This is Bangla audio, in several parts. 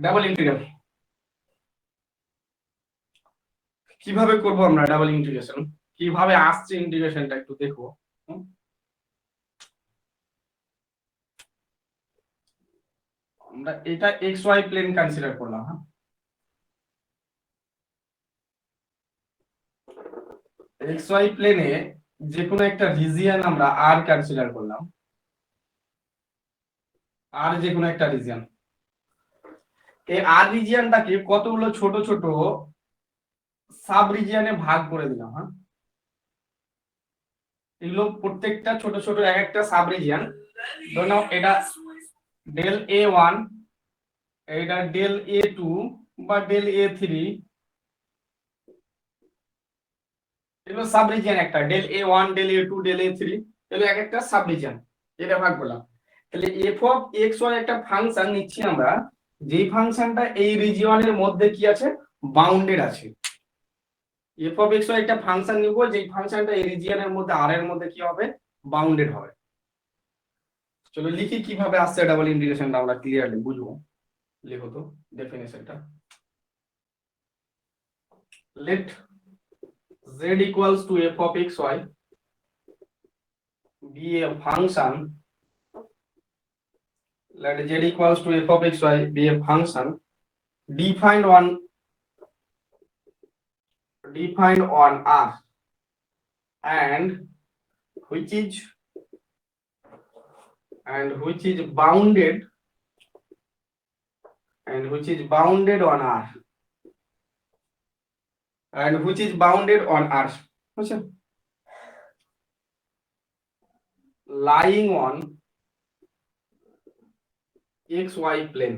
ডাবল ইন্টিগ্রাল কিভাবে করব আমরা? ডাবল ইন্টিগ্রেশন কিভাবে আসছে ইন্টিগ্রেশনটা একটু দেখো। আমরা এটা এক্স ওয়াই প্লেন কনসিডার করলাম। হ্যাঁ, এক্স ওয়াই প্লেনে যে কোনো একটা রিজিয়ন আমরা আর কনসিডার করলাম, আর যে কোনো একটা রিজিয়ন। এই আর রিজিয়নটাকে কতগুলো ছোট ছোট সাব রিজিয়নে ভাগ করে দিলাম। হ্যাঁ, এগুলো প্রত্যেকটা ছোট ছোট এক একটা সাব রিজিয়ন। ধরো এটা ডেল এ ওয়ান, এটা ডেল এ টু বা ডেল এ থ্রি, এগুলো সাব রিজিয়ন। একটা del A one, del A two, del A three, এগুলো এক একটা সাব রিজিয়ন। এটা ভাগ করলাম। তাহলে এফ অফ এক্স ওয়াই একটা ফাংশন নিচ্ছি আমরা, যেই ফাংশনটা এই রিজিয়নের মধ্যে কি আছে, বাউন্ডেড আছে। এফ অফ এক্স ওয়াই একটা ফাংশন নিব, যেই ফাংশনটা এই রিজিয়নের মধ্যে আর এর মধ্যে কি হবে, বাউন্ডেড হবে। চলো লিখি কিভাবে আসছে ডাবল ইন্টিগ্রেশনটা, আমরা ক্লিয়ারলি বুঝবো। লিখো তো ডেফিনেশনটা। Let z equals to f of x y be a function. Let z equals to f of x y be a function defined on R, and which is bounded on R, বুঝছো? lying on xy plane,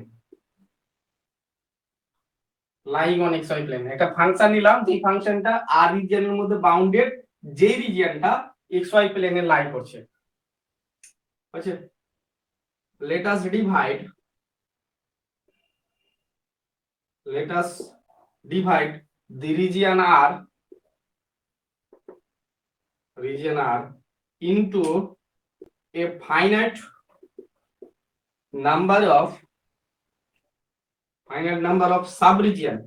একটা ফাংশন নিলাম, যে ফাংশনটা আর রিজিয়নের মধ্যে বাউন্ডেড, যেই রিজিয়নটা xy প্লেনে লাই করছে। আচ্ছা, let us divide the region R into a finite number of subregion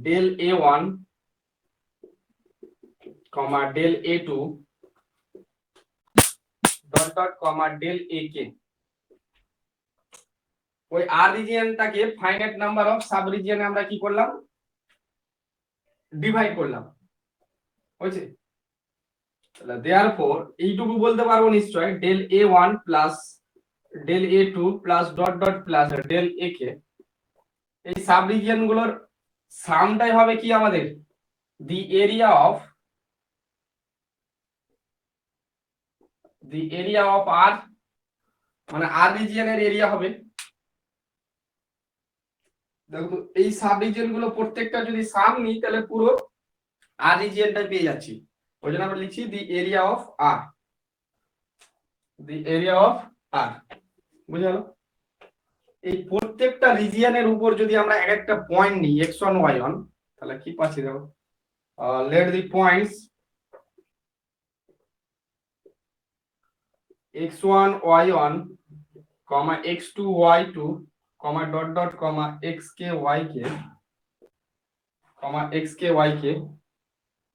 del A1, del A2 del AK। ওই আর রিজিয়নটাকে ফাইনাইট নাম্বার অফ সাব রিজিয়নে আমরা কি করলাম, ডিভাইড করলাম। বুঝছে? তাহলে দেয়ারফর এইটুকু বলতে পারবো নিশ্চয়, del A1 plus del A2 plus dot dot plus del AK, এই সাব রিজিয়ন গুলোর সামটাই হবে কি আমাদের, দি এরিয়া অফ আর, মানে আর রিজিয়নের এরিয়া হবে। দেখো এই সাব রিজিয়ন গুলো প্রত্যেকটা যদি সাম নিই, তাহলে পুরো আর রিজিয়নটা পেয়ে যাচ্ছি। ওই জন্য আমরা লিখছি দি এরিয়া অফ আর, বুঝে গেল? এই প্রত্যেকটা রিজিয়নের উপর যদি আমরা এক একটা পয়েন্ট নিই x1 y1, তাহলে কি পাচ্ছি দেখো, let the points x1 y1, x2 y2, dot dot xk yk,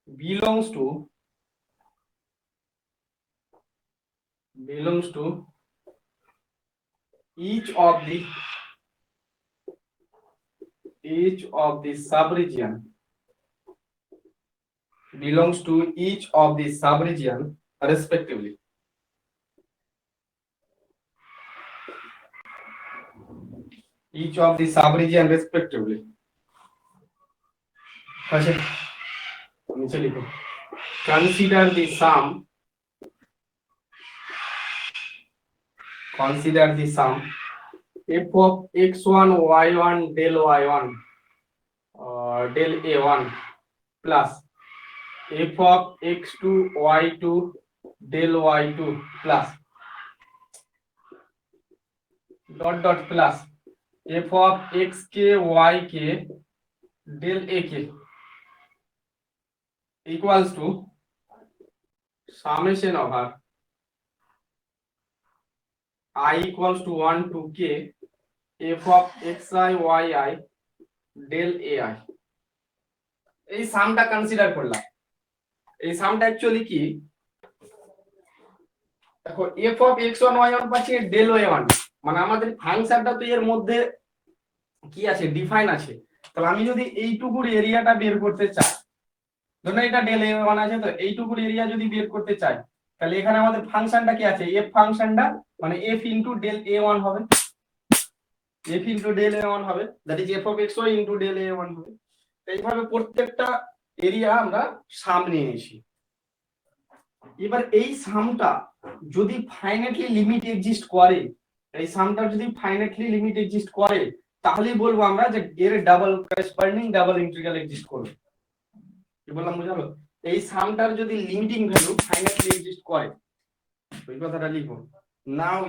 belongs to each of the subregion, respectively. Each of the subregion respectively. আচ্ছা, নিচে লিখো, consider the sum f of x1 y1 del y1 del a1 plus f of x2 y2 del y2 plus dot dot plus f of xk yk del ak equals to summation of I equals to 1 to k f of xi yi del ai, এই সামটা কনসিডার করলাম। এই সামটা অ্যাকচুয়ালি কি, দেখো f of x1 y1 পাচ্ছি del y1, মানে আমাদের ফাংশনটা তো এর মধ্যে কি আছে, ডিফাইন আছে। তাহলে আমি যদি এইটুকুর এরিয়াটা বের করতে চাই, ধরুন এটা del a1 আছে, তো এইটুকুর এরিয়া যদি বের করতে চাই, তাহলে এখানে আমাদের ফাংশনটা কি আছে, f ফাংশনটা মানে f ইনটু del a1 হবে, f ইনটু del a1 হবে, that is f of xy into del a1 হবে। এইভাবে প্রত্যেকটা এরিয়া আমরা সামনে এনেছি। এবার এই সামটা যদি ফাইনাইটলি লিমিট এক্সিস্ট করে, এই সামটা যদি ফাইনাইটলি লিমিট এক্সিস্ট করে, তাহলেই বলবো আমরা যে এর double corresponding double integral exist করবে। কি বললাম বুঝালো? এই সামটার যদি লিমিটিং ভ্যালু ফাইনাইটলি এক্সিস্ট করে, ওই কথাটা লিখো। নাও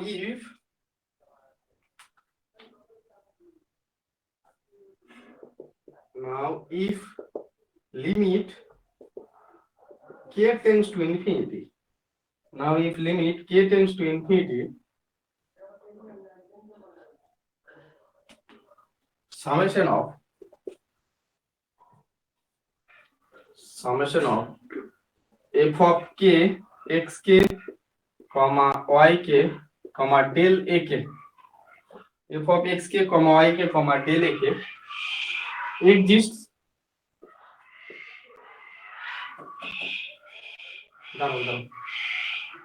if limit k tends to infinity, now if limit k tends to infinity, summation of f of k xk comma yk comma del ak, f of xk comma yk comma del ak exists,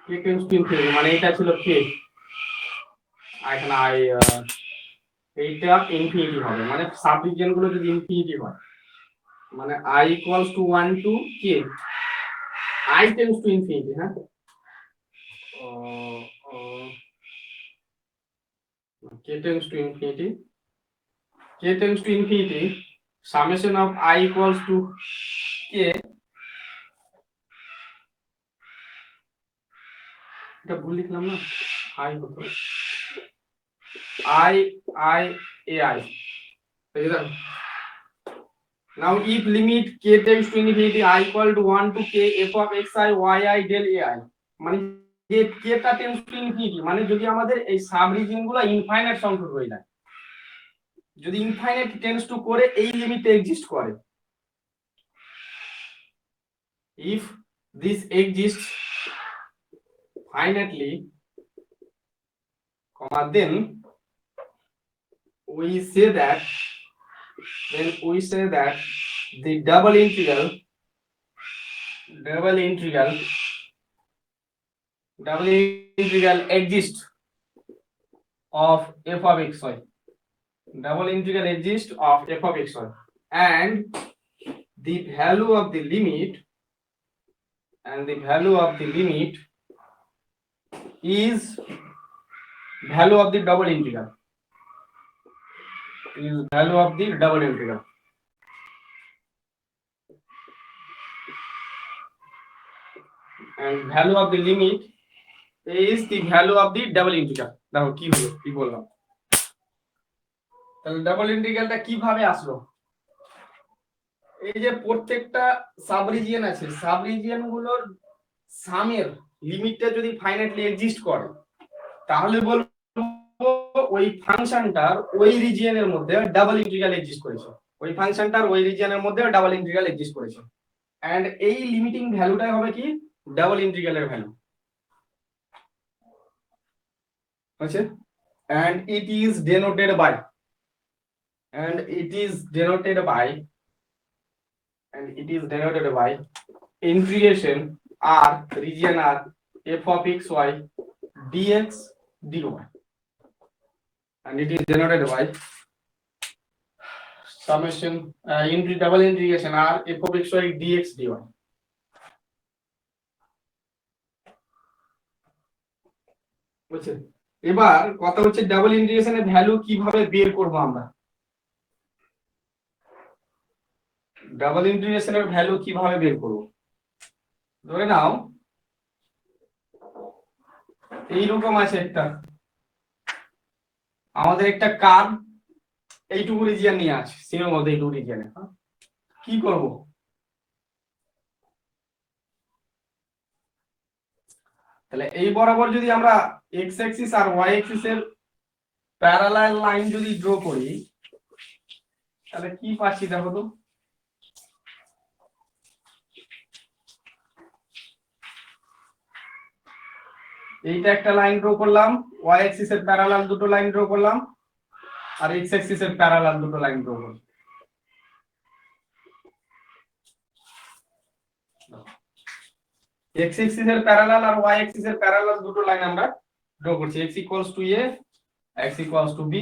k tends to infinity মানে এটা ছিল k, এখানে i এইটা ইনফিনিটি হবে, মানে সাব রিজিয়ন গুলো যদি ইনফিনিটি হয়, মানে i equals to 1 to k, i tends to infinity, হ্যাঁ k tends to infinity, summation of I equals to k, এটা ভুল লিখলাম না, i কত, i ai, now if limit k tends to infinity I equal to 1 to k f of xi yi del ai, মানে যে k টা tends to infinity মানে যদি আমাদের এই সাব রিজিয়ন গুলো ইনফাইনাইট সংখ্যক হয়ে যায়, যদি ইনফাইনাইট টেন্ডস টু করে এই লিমিটে এক্সিস্ট করে, if this exists finitely, then we say that the double integral exists of f of xy, double integral exists of f of xy, and the value of the limit is value of the double integral, and value of the limit is the value of the double integral। দেখো কি হলো, কি বললাম, তাহলে ডাবল ইন্টিগ্রালটা কিভাবে আসলো, এই যে প্রত্যেকটা সাব রিজিয়ন আছে, সাব রিজিয়ন গুলোর সামের লিমিটটা যদি ফাইনাইটলি এক্সিস্ট করে, তাহলে বলবো ওই ফাংশনটার ওই রিজিয়নের মধ্যে ডাবল ইন্টিগ্রাল এক্সিস্ট করেছে, ওই ফাংশনটার ওই রিজিয়নের মধ্যে ডাবল ইন্টিগ্রাল এক্সিস্ট করেছে, এন্ড এই লিমিটিং ভ্যালুটাই হবে কি, ডাবল ইন্টিগ্রালের ভ্যালু আছে, and it is denoted by integration r region r f of xy dx dy, and it is denoted by summation into double integration r f of xy dx dy। বুঝছে? এবার কথা হচ্ছে ডাবল ইন্টিগ্রেশনের ভ্যালু কিভাবে বের করব আমরা, ডাবল ইন্টিগ্রেশনের ভ্যালু কিভাবে বের করব, ধরে নাও এইরকম আছে একটা, আমাদের একটা কার্ভ এইটুকু রিজিয়ন নিয়ে আছে, সিমের মধ্যে এইটুকু রিজিয়নে, কি করব, তাহলে এই বরাবর যদি আমরা এক্স অ্যাক্সিস আর ওয়াই অ্যাক্সিস এর প্যারালাল লাইন যদি ড্র করি তাহলে কি পাচ্ছি দেখো তো। এইটা একটা লাইন ড্র করলাম, ওয়াই অ্যাক্সিস এর প্যারালাল দুটো লাইন ড্র করলাম, আর এক্স অ্যাক্সিস এর প্যারালাল দুটো লাইন ড্র করলাম। এক্স অ্যাক্সিস এর প্যারালাল আর ওয়াই অ্যাক্সিস এর প্যারালাল দুটো লাইন আমরা ড্র করছি। x equals to a, x equals to b,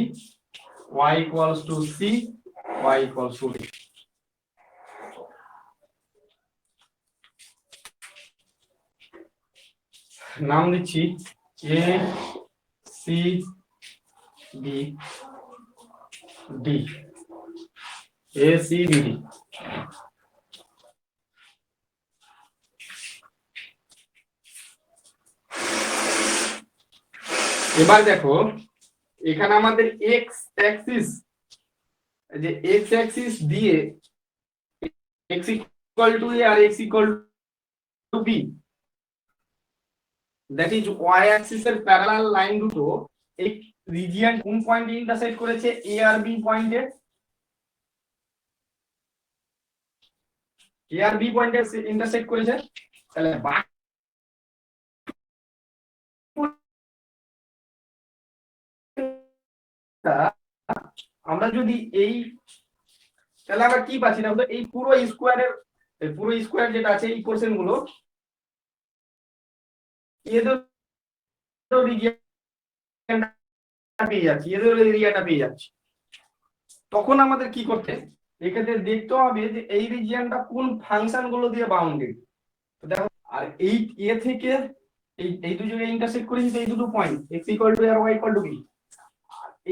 y equals to c, y equals to d। নাম দিচ্ছি a c b d, a c b d। এবার দেখো এখানে আমাদের এক্স অ্যাক্সিস, যে এক্স অ্যাক্সিস দিয়ে x ইকুয়াল টু a আর x equal to b, that is y axis এর প্যারালাল লাইন দুটো এই রিজিয়ন কোন পয়েন্টে ইন্টারসেক্ট করেছে? a আর b পয়েন্টে, a আর b পয়েন্টে ইন্টারসেক্ট করেছে। তাহলে আমরা যদি এই, তাহলে আমরা কি পাচ্ছি না, এই পুরো স্কোয়ার যেটা আছে এই পোরশন গুলো এদের রিজিয়নটা পেয়ে যাচ্ছি, এদের এরিয়াটা পেয়ে যাচ্ছি। তখন আমাদের কি করতে, এক্ষেত্রে দেখতে হবে যে এই রিজিয়নটা কোন ফাংশন গুলো দিয়ে বাউন্ডেড। তো দেখো, আর এই এ থেকে এই দুটো জায়গায় ইন্টারসেক্ট করেছি এই দুটো পয়েন্ট x ইকুয়াল টু আর y ইকুয়াল টু b।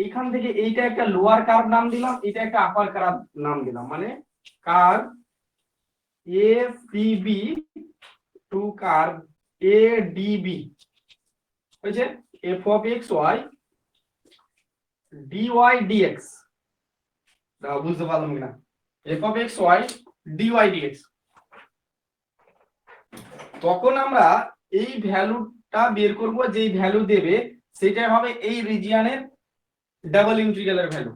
এইখান থেকে এইটা একটা লোয়ার কার্ভ নাম দিলাম, এটা একটা আপার কার্ভ নাম দিলাম, মানে curve ACB to curve ADB হয়েছে f of x y dy dx। বুঝতে পারলাম কিনা? f of x y dy dx। তখন আমরা এই ভ্যালুটা বের করব, যেই ভ্যালু দেবে সেটাই হবে এই রিজিয়নের ডাবল ইন্টিগ্রালের ভ্যালু।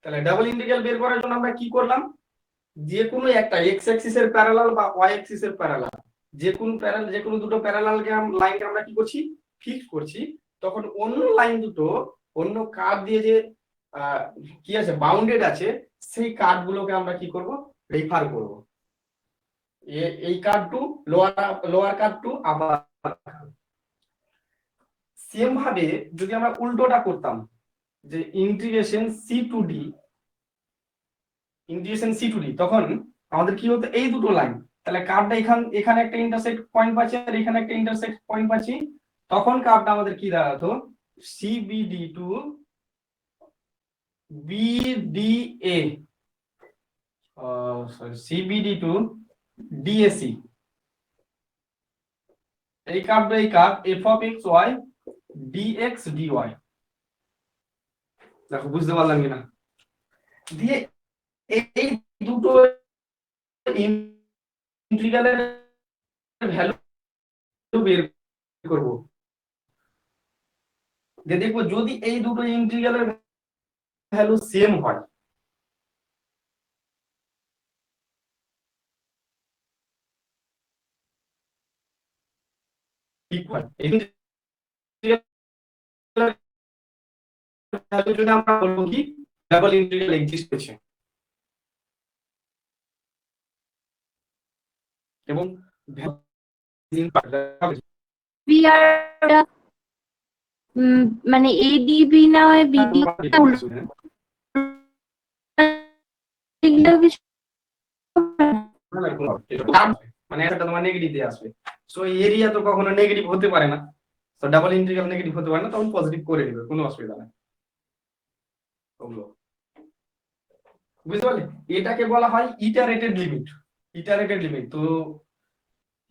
তাহলে ডাবল ইন্টিগ্রাল বের করার জন্য আমরা কি করলাম, যে কোনো একটা এক্স অ্যাক্সিস এর প্যারালাল বা ওয়াই অ্যাক্সিস এর প্যারালাল, যে কোনো দুটো প্যারালাল লাইনকে আমরা কি করছি, ফিক্স করছি। তখন অন্য লাইন দুটো অন্য কার্ভ দিয়ে যে কি আছে বাউন্ডেড আছে, সেই কার্ভ গুলোকে আমরা কি করব, রেফার করব। এই curve to lower curve to আবার। সেম ভাবে যদি আমরা উল্টোটা করতাম, যে ইন্টিগ্রেশন c টু d, তখন আমাদের কি হতো, এই দুটো লাইন, তাহলে কার্ভটা এখানে একটা ইন্টারসেক্ট পয়েন্ট পাচ্ছি আর এখানে একটা ইন্টারসেক্ট পয়েন্ট পাচ্ছি। তখন কার্ভটা আমাদের কি দাঁড়াতো, CBD to BDA, CBD to DAC। এই curve f of x y dx dy। দেখো বুঝতে পারলাম কিনা? দিয়ে এই দুটো ইন্টিগ্রালের ভ্যালু বের করব, যে দেখবো যদি এই দুটো ইন্টিগ্রালের ভ্যালু সেম হয়, ইকুয়াল, এই ভ্যালু যদি আমরা বলবো কি ডাবল ইন্টিগ্রাল এক্সিস্ট করছে। এবং মানে এডিবি না হয় বিডি, মানে একটা তোমার নেগেটিভ দিয়ে আসবে। সো এরিয়া তো কখনো নেগেটিভ হতে পারে না, তো ডাবল ইন্টিগ্রাল নেগেটিভ হতে পারে না, তখন পজিটিভ করে দিবে, কোনো অসুবিধা নাই। বুঝতে পারলে? এটাকে বলা হয় ইটারেটেড লিমিট। তো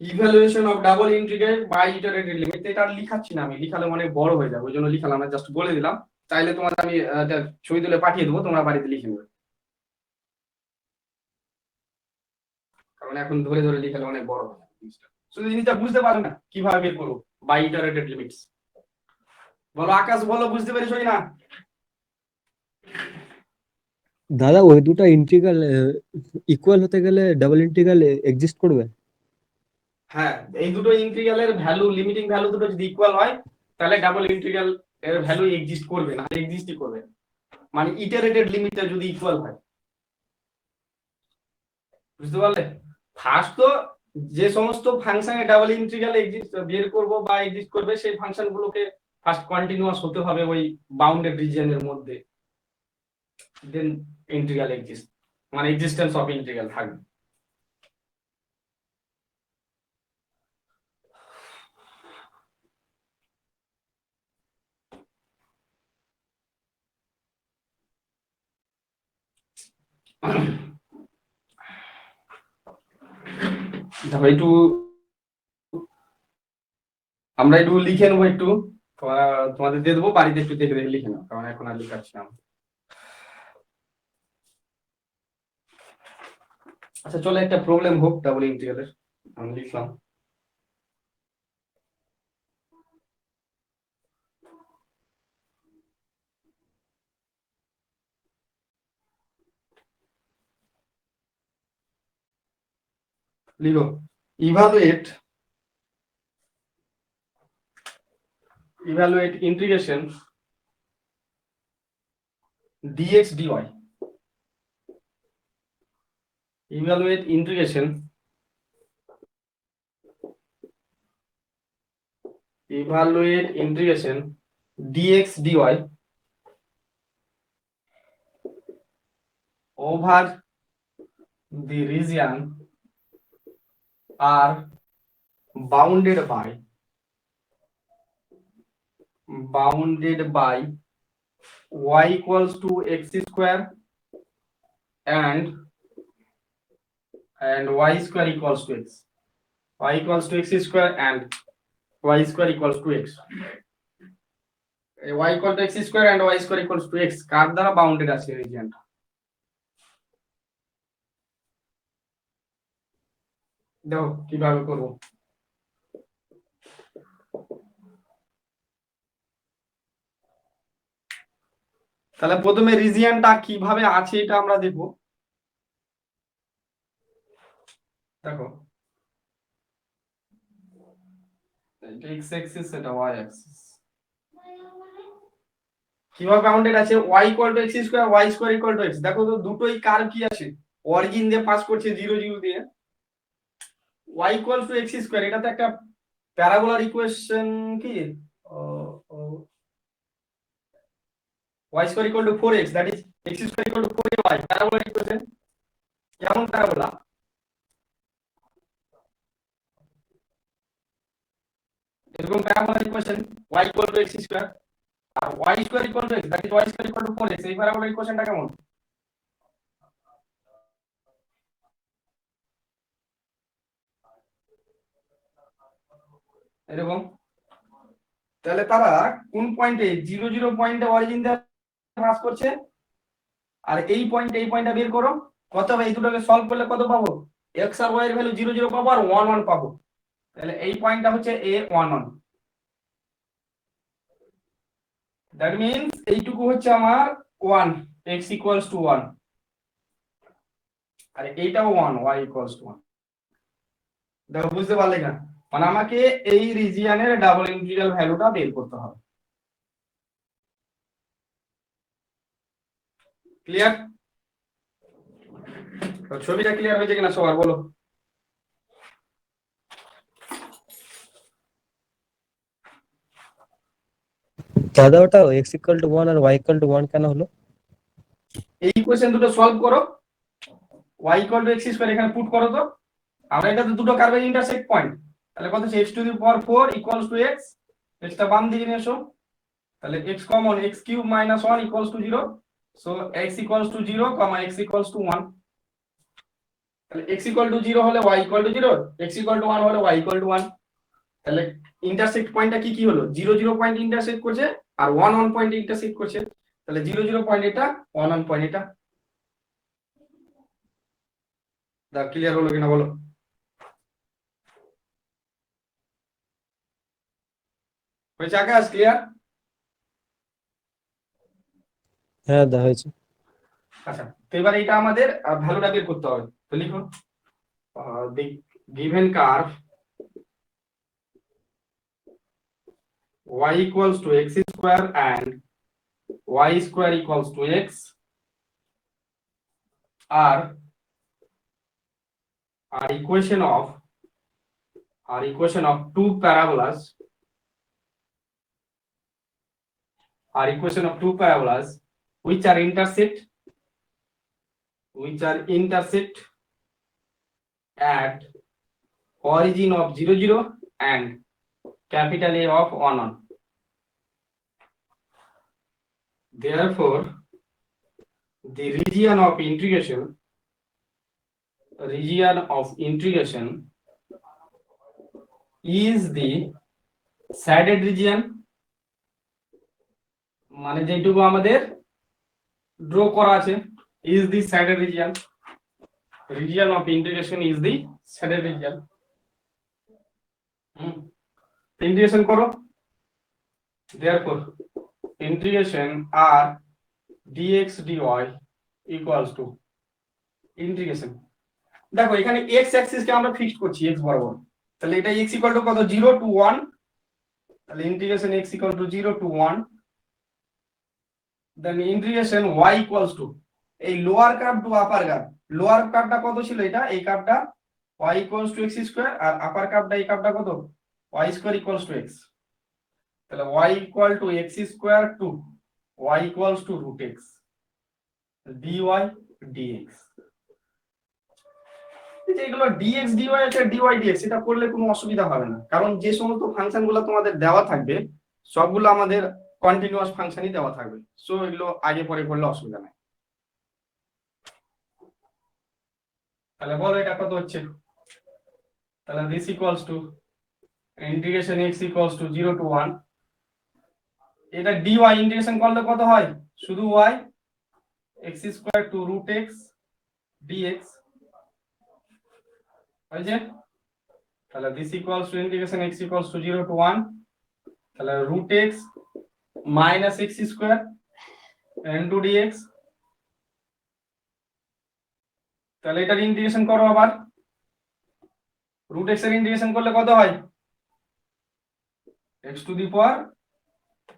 evaluation of double integral by iterated limit, এটা লিখাচ্ছি না আমি, লিখালে অনেক বড় হয়ে যাবে, ওই জন্য লিখালাম না, জাস্ট বলে দিলাম। চাইলে তোমাদের আমি ছবি তুলে পাঠিয়ে দেবো, তোমরা বাড়িতে লিখে নেবে, কারণ এখন ধরে ধরে লিখালে অনেক বড় হয়ে যাবে। শুধু জিনিসটা বুঝতে পারো না কিভাবে বের করবো বাই ইটারেটেড লিমিটস। বলো আকাশ, বলো বুঝতে পেরেছো না? দাদা ওই দুটো ইন্টিগ্রাল ইকুয়াল হতে গেলে ডাবল ইন্টিগ্রাল এক্সিস্ট করবে? হ্যাঁ, এই দুটো ইন্টিগ্রালের ভ্যালু, লিমিটিং ভ্যালু দুটো যদি ইকুয়াল হয় তাহলে ডাবল ইন্টিগ্রাল এর ভ্যালু এক্সিস্ট করবে, না এক্সিস্টই করবে না। মানে ইটারেটেড লিমিটটা যদি ইকুয়াল হয়, বুঝতে পারলে? ফার্স্ট তো যে সমস্ত ফাংশনে ডাবল ইন্টিগ্রাল এক্সিস্ট বের করব বা এক্সিস্ট করবে সেই ফাংশন গুলোকে ফার্স্ট কন্টিনিউয়াস হতে হবে ওই বাউন্ডেড রিজিয়নের মধ্যে, দেন ইন্টিগ্রাল এক্সিস্ট, মানে এক্সিস্টেন্স অফ ইন্টিগ্রাল থাকবে। দেখো একটু আমরা একটু লিখে নেবো, একটু তোমাদের দিয়ে দেবো, বাড়িতে একটু দেখে দেখে লিখে নাও, কারণ এখন আর লিখাচ্ছি না। আচ্ছা চলো একটা প্রবলেম হোক ডাবল ইন্টিগ্রালের, আমি লিখলাম। লিখো evaluate integration dx dy, evaluate integration dx dy over the region are bounded by y equals to x square and y square equals to x, y equals to x square and y square equals to x, y equal to x square and y square equals to x কার দ্বারা বাউন্ডেড আছে রিজিয়নটা? দেখো কিভাবে করব। তাহলে প্রথমে রিজিয়নটা কিভাবে আছে এটা আমরা দেখব। দেখো এটা x অ্যাক্সিস, এটা y অ্যাক্সিস, কিভাবে বাউন্ডেড আছে y equal to x square y square equal to x। দেখো তো দুটোই কার্ভ কি আছে, অরিজিন দিয়ে পাস করছে 0 0 দিয়ে, y equal to x square, এটা তো একটা প্যারাবোলার ইকুয়েশন কি, y square equal to 4x, that is x square equal to 4ay, প্যারাবোলার ইকুয়েশন। কেমন প্যারাবোলা? এরকম প্যারাবোলার equation y equal to x square আর y square equal to x, that is y square equal to 4x, এই প্যারাবোলার ইকুয়েশনটা কেমন? এরকম। তাহলে তারা কোন পয়েন্টে 0 0 পয়েন্টে অরিজিন দিয়ে পাস করছে, আর এই পয়েন্টটা বের করো, কত হবে? এই দুটোকে সলভ করলে কত পাবো? x আর y এর ভ্যালু 0 0 পাবো আর 1 1 পাবো। তাহলে এই পয়েন্টটা হচ্ছে a 1 1, দ্যাট মিন্স এইটুকু হচ্ছে আমার 1, x ইকুয়ালস টু 1, আর এইটাও 1, y ইকুয়ালস টু 1। দেখো বুঝতে পারলে না? মানে আমাকে এই রিজিয়নের ডাবল ইন্টিগ্রাল ভ্যালুটা বের করতে হবে। ক্লিয়ার? ছবিটা ক্লিয়ার হয়েছে কিনা সবার বলো। দাদা ওটা x ইকুয়াল টু 1 আর y ইকুয়াল টু 1 কেন হলো? এই ইকুয়েশন দুটো সলভ করো, y equal to x square এখানে পুট করো, তো আমরা এটা তো দুটো কার্ভের ইন্টারসেক্ট পয়েন্ট, তাহলে কত হচ্ছে x to the power 4 equals to x, extra বাম দিকে নিয়ে এসো, তাহলে x common, x cube minus 1 equals to 0, so x equals to 0, x equals to 1। তাহলে x ইকুয়াল টু 0 হলে y equal to 0, x equal to 1 হলে y ইকুয়াল টু 1। তাহলে ইন্টারসেক্ট পয়েন্টটা কি কি হলো? 0 0 পয়েন্ট ইন্টারসেক্ট করছে আর 1 1 পয়েন্ট ইন্টারসেক্ট করছে, তাহলে 0 0 পয়েন্ট এটা, 1 1 পয়েন্ট এটা। দা ক্লিয়ার হলো কিনা বলো। হয়েছে আকাশ, ক্লিয়ার? হ্যাঁ দা হয়েছে। আচ্ছা, তো এবার এটা আমাদের ভ্যালুটা বের করতে হবে। তো লিখুন the given curve y equals to x square and y square equals to x are equation of two parabolas which are intersect at origin of 0 0 and capital A of 1 1. Therefore the region of integration is the shaded region, মানে যেটুকু আমাদের ড্র করা আছে, is the shaded region of integration is the shaded region. Integration করো, therefore integration r dx dy equals to integration. দেখো এখানে x অ্যাক্সিস কে আমরা ফিক্সড করছি x বরাবর, তাহলে এটা x ইকুয়াল টু কত, 0 to 1, তাহলে integration x equal to 0 to 1, then integration y equals to এই lower curve to upper curve. Lower কার্ভটা কত ছিল, এটা এই কার্ভটা y equals to x square, আর আপার কার্ভটা এই কার্ভটা কত, y square equals to x। তাহলে y equal to x square to y equals to root x dy dx। যেগুলো dx dy আছে, dy dx, এটা করলে কোনো অসুবিধা হবে না, কারণ যে সমস্ত ফাংশনগুলো তোমাদের দেওয়া থাকবে সবগুলো আমাদের কন্টিনিউয়াস ফাংশনই দেওয়া থাকবে, সো এগুলো আগে পরে করলে অসুবিধা নাই। তাহলে বলো এটা কত হচ্ছে, তাহলে this equals to integration x equals to 0 to 1, এটা dy ইন্টিগ্রেশন করলে কত হয়, শুধু y x square to root x dx হয়েছে। তাহলে this equals to integration x equals to 0 to 1, তাহলে root x minus x square into dx। তাহলে এটার ইন্টিগ্রেশন করো আবার, রুট x এর ইন্টিগ্রেশন করলে কত হয়, x টু দি পাওয়ার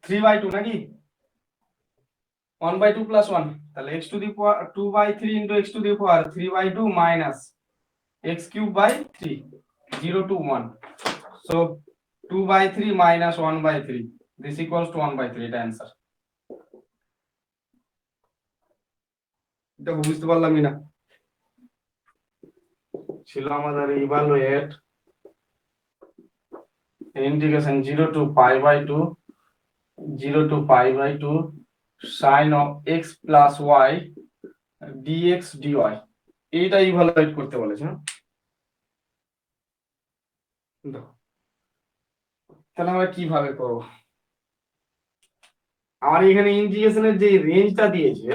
3/2 নাকি 1/2 প্লাস 1, তাহলে x to the power 2/3 into x to the power 3/2 minus x cube by 3 0 to 1, so 2/3 minus 1/3, this equals to 1/3, এটা অ্যানসার। এটা বুঝতে পারলাম না, ছিল আমাদের evaluate integration 0 to pi by 2 sin of x plus y dx dy, এইটা ইভালুয়েট করতে বলেছে। তাহলে আমরা কিভাবে করব, আমার এখানে ইন্টিগ্রেশনের যে রেঞ্জটা দিয়েছে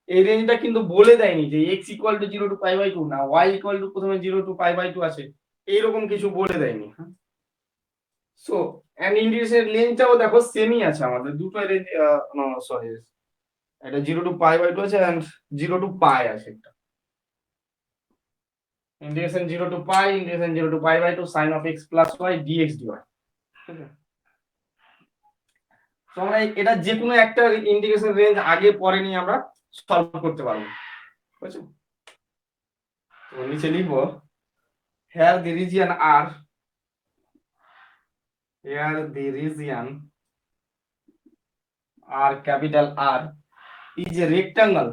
এই রেঞ্জটা কিন্তু বলে দেয়নি যে x equal to 0 to pi by 2 না y ইকুয়াল টু প্রথমে 0 to pi by 2 আছে, এইরকম কিছু বলে দেয়নি। সো এন্ড ইন্টিগ্রেশনের রেঞ্জটাও দেখো সেমই আছে আমাদের দুটো রেঞ্জ, সরি এটা 0 to pi by 2 আছে এন্ড 0 to pi আছে, একটা integration 0 to pi integration 0 to pi by 2 sin of x plus y dx dy। ঠিক আছে, তো আমরা এটা যে কোনো একটা ইন্টিগ্রেশন রেঞ্জ আগে পরে নিয়ে আমরা সলভ করতে পারবো, বুঝছো? তো নিচে লিখবো here the region R capital R is a rectangle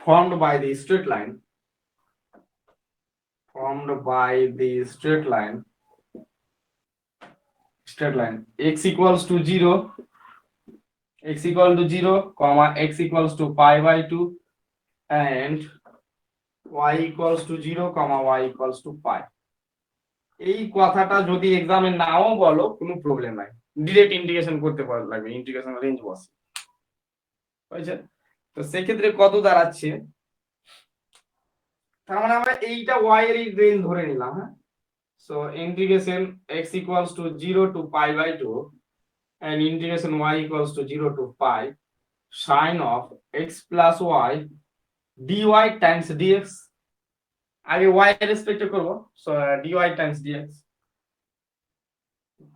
formed by the straight line x equals to 0 comma x equals to pi by 2 and y equals to 0 comma y equals to pi। এই কথাটা যদি এক্সামে নাও বলো কোনো প্রবলেম নাই, ডিরেক্ট ইন্টিগ্রেশন করতে পারো, লাগবে ইন্টিগ্রেশন রেঞ্জ বসে, বুঝছেন? তো সেক্ষেত্রে কত দাঁড়াচ্ছে, তার মানে আমরা এইটা y এর রেঞ্জ ধরে নিলাম, হ্যাঁ So integration x equals to 0 to pi by 2 and integration y equals to 0 to pi sine of x plus y dy times dx. আগে y এর রেসপেক্টে করব, সো dy times dx,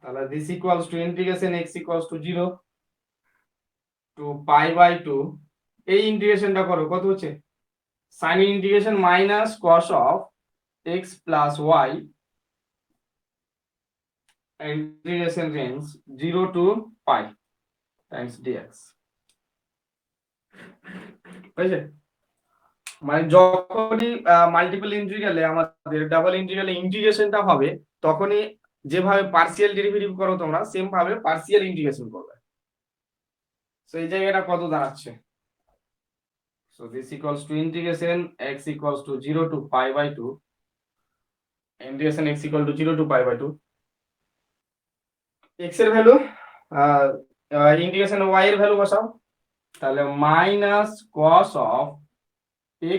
তাহলে this equals to integration x equals to 0 to pi by 2, এই ইন্টিগ্রেশনটা করো, কত হচ্ছে sin integration minus cos of x plus y integration range 0 to pi times dx, বুঝলে? মানে যখনই মাল্টিপল ইন্টিগ্রালে আমাদের ডাবল ইন্টিগ্রালে ইন্টিগ্রেশনটা হবে, তখনই যেভাবে পার্সিয়াল ডেরিভেটিভ করো তোমরা সেম ভাবে পার্সিয়াল ইন্টিগ্রেশন করবে। সো এই জায়গাটা কত দাঁড়াচ্ছে? So this equals to integration x equals to 0 to pi by 2 integration x equal to 0 to pi by 2, x এর ভ্যালু ইন্টিগ্রেশন y এর ভ্যালু বসাও, তাহলে minus cos of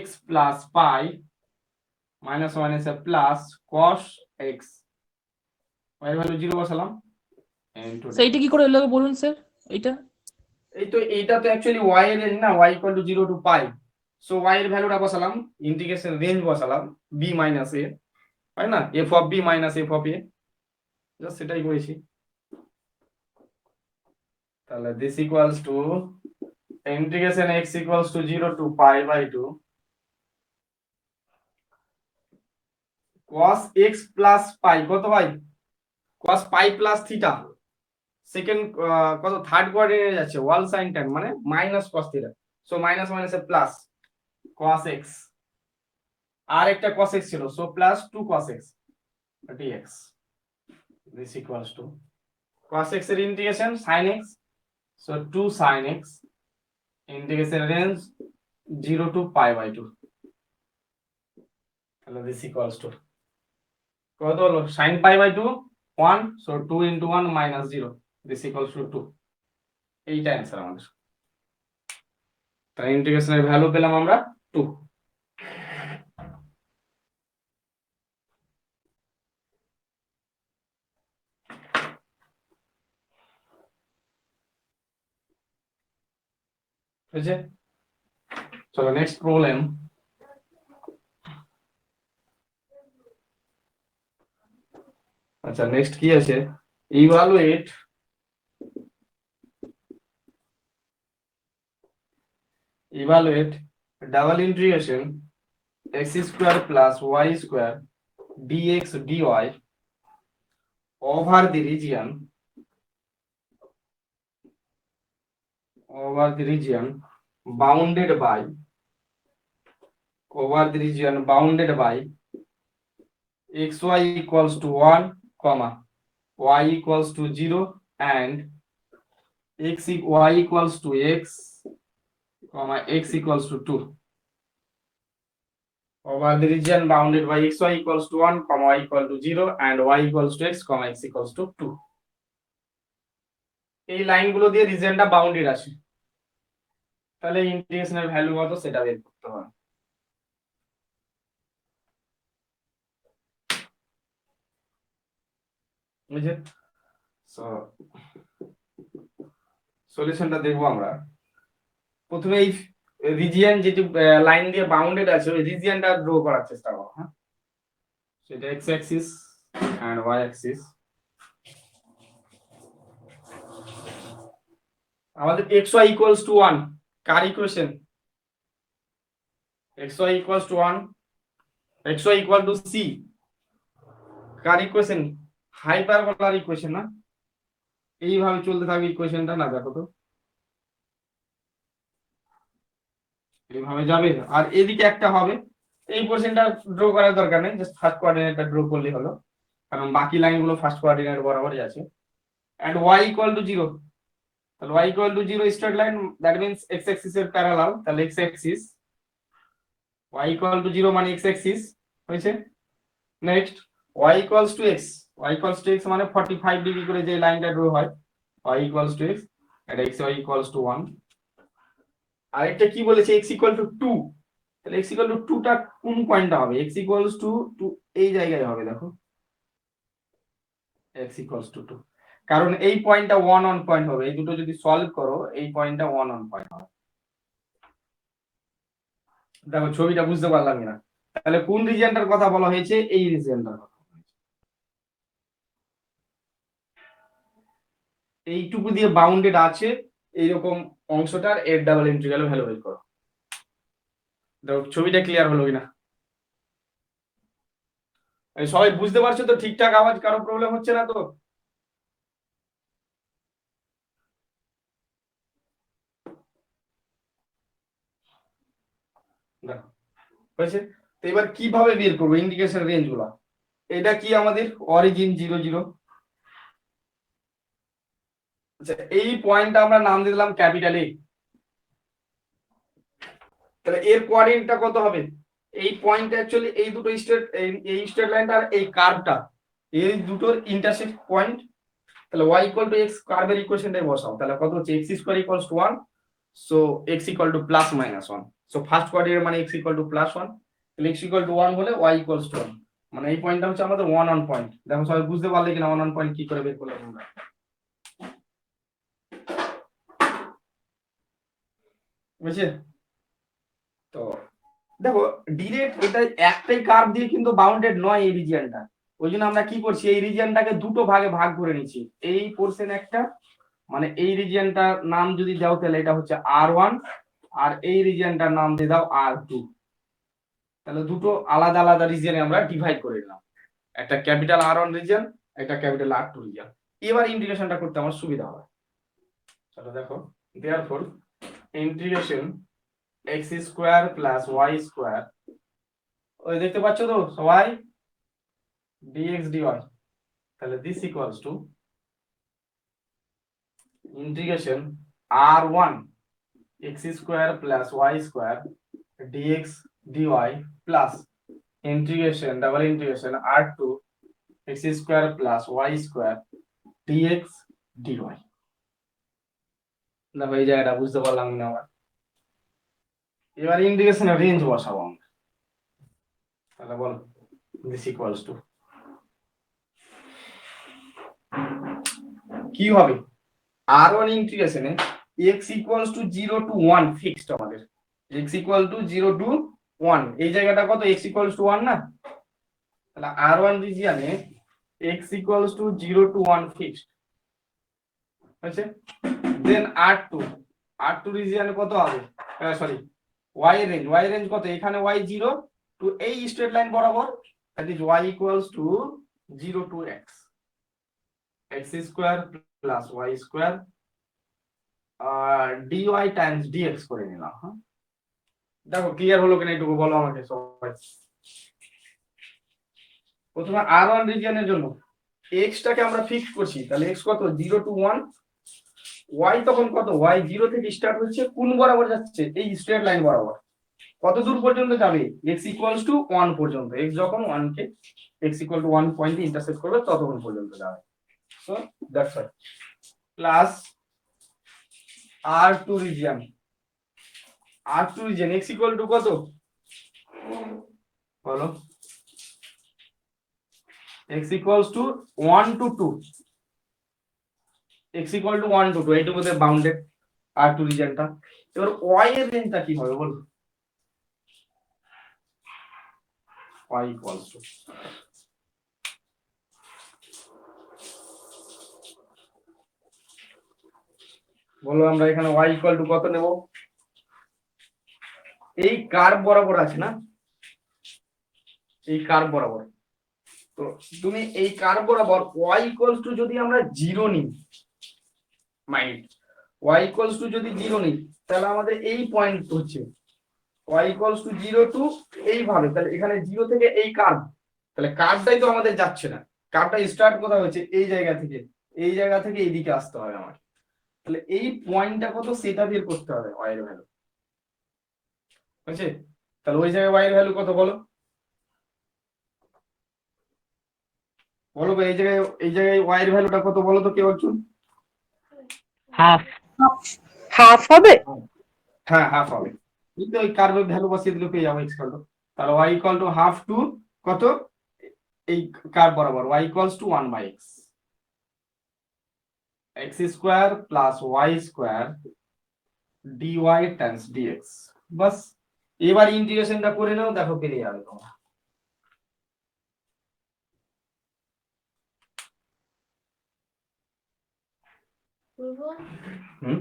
x plus pi minus 1 is a plus cos x, y এর ভ্যালু 0 বসালাম into সেইটা কি করে হলো বলুন স্যার এইটা? এই তো এইটা তো অ্যাকচুয়ালি y এর রেঞ্জ না, y equal to 0 to pi, so y এর ভ্যালুটা বসালাম, ইন্টিগ্রেশন রেঞ্জ বসালাম b minus a, তাই না, f of b minus f of a, just সেটাই করেছি। তাহলে this equals to integration x equals to 0 to pi by 2 cos x plus pi, কত ভাই? cos pi plus theta, second কত থার্ড কোয়াড্রেন্টে যাচ্ছে, ওয়াল সাইন tan মানে minus cos theta, so minus মাইনাসে প্লাস cos x, আর একটা cos x ছিল, so plus 2 cos x dx, this equals to cos x এর integration sin x, so 2 sin x integration range 0 to pi by 2, তাহলে this equals to কত হলো? sin pi by 2 1, so 2 into 1 minus 0, this equals to 2, এইটা অ্যান্সার আমাদের। তাই ইন্টিগ্রেশনের ভ্যালু পেলাম আমরা 2। বুঝছে? চলো নেক্সট প্রবলেম। আচ্ছা নেক্সট কি আছে? Evaluate double integration x square plus y square dx dy over the region bounded by xy equals to 1 comma y equals to 0 and y equals to x comma x equals to 2 over the region bounded by xy equals to 1 comma y equal to 0 and y equals to x comma x equals to 2, এই লাইনগুলো দিয়ে রিজিয়নটা বাউন্ডেড আছে, তাহলে ইন্টিগ্রেশনের ভ্যালু কত সেটা বের করতে হবে। বুঝলে? সো সলিউশনটা দেখবো আমরা। প্রথমে এই রিজিয়ন যেটি লাইন দিয়ে বাউন্ডেড আছে ওই রিজিয়নটা ড্র করার চেষ্টা করো, হ্যাঁ, সেটা x axis and y axis. আমাদের xy equals to 1 কার equation? xy equals to 1, xy equal to c কার ইকুয়েশন? হাইপারবোলার ইকুয়েশন না? এইভাবে চলতে থাকবে ইকুয়েশনটা, না দেখো তো এইভাবে যাবে, আর এদিকে একটা হবে, এই পোরশনটা ড্র করার দরকার নেই, জাস্ট ফার্স্ট কোঅর্ডিনেটটা ড্র করলেই হলো, কারণ বাকি লাইনগুলো ফার্স্ট কোঅর্ডিনেট বরাবরই আছে। এন্ড y equal to 0, তাহলে y equal to 0 straight line, that means x Axis এর প্যারালাল, তাহলে x Axis y equal to 0 মানে x অ্যাক্সিস হয়েছে। Next y equals to x, y equals to x মানে 45 ডিগ্রি করে যে লাইনটা ড্র হয়, y equals to x and xy equals to 1। আরেকটা কি বলেছে? x equal to 2, তাহলে x equal to 2 টা কোন পয়েন্টটা হবে? x equals to 2 এই জায়গায় হবে, দেখো x ইকুয়ালস টু 2, কারণ এই পয়েন্টটা 1 অন পয়েন্ট হবে, এই দুটো যদি সলভ করো এই পয়েন্টটা 1 অন পয়েন্ট হবে। দেখো ছবিটা বুঝতে পারলাম না, তাহলে কোন রিজিয়নটার কথা বলা হয়েছে? এই রিজিয়নটার কথা। এইটুকু দিয়ে বাউন্ডেড আছে এইরকম অংশটার এর ডাবল ইন্টিগ্রাল ভ্যালু বের করো। দেখো ছবিটা ক্লিয়ার হলো কিনা, সবাই বুঝতে পারছো তো ঠিকঠাক? আওয়াজ কারো প্রবলেম হচ্ছে না তো? দেখো হয়েছে। তো এবার কিভাবে বের করবো ইন্ডিকেশন রেঞ্জ গুলা? এটা কি আমাদের অরিজিন 0 0। আচ্ছা এই পয়েন্টটা আমরা নাম দিলাম ক্যাপিটাল এ, তাহলে এর কোঅর্ডিনেটটা কত হবে? এই পয়েন্ট অ্যাকচুয়ালি এই দুটো স্ট্রেট, এই স্ট্রেট লাইনটা আর এই কার্ভটা, এই দুটোর ইন্টারসেক্ট পয়েন্ট। তাহলে y ইকুয়াল টু x কার্ভের ইকুয়েশনটাই বসাও, তাহলে কত হচ্ছে? x square equals to 1, so x equal two plus minus 1। So first coordinate মানে x ইকুয়াল টু প্লাস 1, তাহলে x ইকুয়াল টু 1 হলে y ইকুয়ালস টু 1, মানে এই পয়েন্টটা হচ্ছে আমাদের 1 অন পয়েন্ট। দেখো সবাই বুঝতে পারলে কিনা 1 অন পয়েন্ট কি করে বের করলাম আমরা? বুঝছে? তো দেখো ডিরেক্ট এটা একটাই কার্ভ দিয়ে কিন্তু বাউন্ডেড নয় এই রিজিয়নটা, ওই জন্য আমরা কি করছি এই রিজিয়নটাকে দুটো ভাগে ভাগ করে নিচ্ছি। এই পোরশন একটা, মানে এই রিজিয়নটার নাম যদি দাও তাহলে এটা হচ্ছে R1, আর এই রিজিয়নটার নাম দিয়ে দাও R2। তাহলে দুটো আলাদা আলাদা রিজিয়নে আমরা ডিভাইড করে নিলাম, একটা ক্যাপিটাল R1 রিজিয়ন, একটা ক্যাপিটাল R2 রিজিয়ন। এবার ইন্টিগ্রেশনটা করতে আমার সুবিধা হবে। চলো দেখো, therefore integration x square plus y square, ওই দেখতে পাচ্ছ তো সবাই, dx dy, তাহলে this equals to integration r1 x square plus y square dx dy plus integration double integration r2 x square plus y square dx dy। দেখো এই জায়গাটা বুঝতে পারলাম না আবার। এবার ইন্টিগ্রেশনের রেঞ্জ বসাবো আমরা, তাহলে বলো দিস ইকুয়ালস টু কি হবে? R1 ইন্টিগ্রেশনে x equals to 0 to 1 fixed, আমাদের x ইকুয়াল টু 0 টু 1, এই জায়গাটা কত? x ইকুয়ালস টু 1 না, তাহলে R1 রিজিয়নে x equals to 0 to 1 fixed আছে। দেন R2 রিজিয়নে কত হবে? সরি y রেঞ্জ কত? এখানে y 0 টু এই স্ট্রেট লাইন বরাবর, that is y equals to 0 to x square plus y square dy times dx করে নিলাম। হ্যাঁ দেখো ক্লিয়ার হলো কিনা একটু বলো আমাকে সবাই। প্রথমে R1 রিজিয়নের জন্য x টাকে আমরা ফিক্স করছি, তাহলে x কত? 0 টু 1, y তখন কত? y 0 থেকে স্টার্ট হচ্ছে, কোন বরাবর যাচ্ছে? এই স্ট্রেট লাইন বরাবর। কত দূর পর্যন্ত যাবে? x ইকুয়ালস টু 1 পর্যন্ত, x যখন 1 কে x ইকুয়াল টু 1 পয়েন্টে ইন্টারসেক্ট করবে ততক্ষণ পর্যন্ত যাবে। So that's right, plus R2 region x equal to কত বলো? x equals to 1 to 2, x equal to 1 to 2, এইটুকুতে বাউন্ডেড R2 রিজিয়নটা। এবার y এর রেঞ্জটা কি হবে বলো? y ইকুয়ালস টু বলো আমরা এখানে y ইকুয়াল টু কত নেব? এই কার্ভ বরাবর আছে না, এই কার্ভ বরাবর, তো তুমি এই কার্ভ বরাবর y ইকুয়ালস টু যদি আমরা 0 নিই, মাইন্ড y ইকুয়ালস টু যদি 0 নিই, তাহলে আমাদের এই পয়েন্ট হচ্ছে y ইকুয়ালস টু 0 টু এইভাবে, তাহলে এখানে 0 থেকে এই কার্ভ, তাহলে কার্ভটাই তো আমাদের যাচ্ছে না, কার্ভটা স্টার্ট কোথায় হচ্ছে? এই জায়গা থেকে, এই জায়গা থেকে এইদিকে আসতে হবে আমার, তাহলে এই পয়েন্টটা কত সেটা বের করতে হবে y এর ভ্যালু, বুঝছে? তাহলে ওই জায়গায় y এর ভ্যালু কত বলো? বলো এই জায়গায় y এর ভ্যালুটা কত বলো তো কেউ একজন? হাফ হবে। হ্যাঁ হাফ হবে, কিন্তু ওই কার্ভের ভ্যালু বসিয়ে দিলে পেয়ে যাবো x ইকুয়াল টু, তাহলে y equal to half to কত? এই কার্ভ বরাবর y equals to 1/x, x square plus y square dy times dx. বাস, এবার ইন্টিগ্রেশনটা করে নাও, দেখো বেরিয়ে যাবে তোমার। হুম,